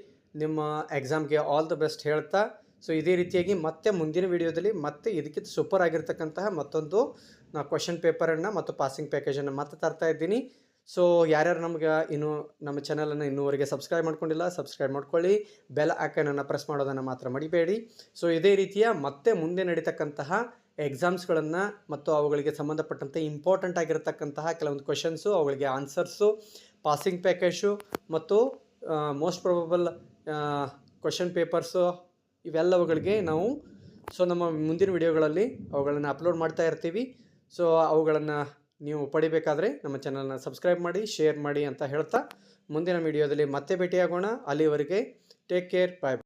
ನಿಮ್ಮ ಎಕ್ಸಾಮ್ಗೆ ಆಲ್ ದ ಬೆಸ್ಟ್ ಹೇಳ್ತಾ, ಸೊ ಇದೇ ರೀತಿಯಾಗಿ ಮತ್ತೆ ಮುಂದಿನ ವಿಡಿಯೋದಲ್ಲಿ ಮತ್ತೆ ಇದಕ್ಕಿಂತ ಸೂಪರ್ ಆಗಿರ್ತಕ್ಕಂತಹ ಮತ್ತೊಂದು ಕ್ವಶನ್ ಪೇಪರನ್ನು ಮತ್ತು ಪಾಸಿಂಗ್ ಪ್ಯಾಕೇಜನ್ನು ಮತ್ತೆ ತರ್ತಾ ಇದ್ದೀನಿ. ಸೊ ಯಾರ್ಯಾರು ನಮ್ಗೆ ಇನ್ನೂ ನಮ್ಮ ಚಾನಲನ್ನು ಇನ್ನೂವರೆಗೆ ಸಬ್ಸ್ಕ್ರೈಬ್ ಮಾಡ್ಕೊಂಡಿಲ್ಲ, ಸಬ್ಸ್ಕ್ರೈಬ್ ಮಾಡ್ಕೊಳ್ಳಿ. ಬೆಲ್ ಐಕಾನನ್ನು ಪ್ರೆಸ್ ಮಾಡೋದನ್ನು ಮಾತ್ರ ಮರಿಬೇಡಿ. ಸೊ ಇದೇ ರೀತಿಯ ಮತ್ತೆ ಮುಂದೆ ನಡೀತಕ್ಕಂತಹ ಎಕ್ಸಾಮ್ಸ್ಗಳನ್ನು ಮತ್ತು ಅವುಗಳಿಗೆ ಸಂಬಂಧಪಟ್ಟಂತೆ ಇಂಪಾರ್ಟೆಂಟ್ ಆಗಿರತಕ್ಕಂತಹ ಕೆಲವೊಂದು ಕ್ವಶನ್ಸು, ಅವುಗಳಿಗೆ ಆನ್ಸರ್ಸು, ಪಾಸಿಂಗ್ ಪ್ಯಾಕೇಜು ಮತ್ತು ಮೋಸ್ಟ್ ಪ್ರೊಬಬಲ್ ಕ್ವಶನ್ ಪೇಪರ್ಸು, ಇವೆಲ್ಲವುಗಳಿಗೆ ನಾವು ನಮ್ಮ ಮುಂದಿನ ವಿಡಿಯೋಗಳಲ್ಲಿ ಅವುಗಳನ್ನು ಅಪ್ಲೋಡ್ ಮಾಡ್ತಾ ಇರ್ತೀವಿ. ಸೊ ಅವುಗಳನ್ನು ನೀವು ಪಡಿಬೇಕಾದ್ರೆ ನಮ್ಮ ಚಾನಲ್ನ ಸಬ್ಸ್ಕ್ರೈಬ್ ಮಾಡಿ, ಶೇರ್ ಮಾಡಿ ಅಂತ ಹೇಳ್ತಾ ಮುಂದಿನ ವಿಡಿಯೋದಲ್ಲಿ ಮತ್ತೆ ಭೇಟಿಯಾಗೋಣ. ಅಲ್ಲಿವರೆಗೆ ಟೇಕ್ ಕೇರ್, ಬಾಯ್.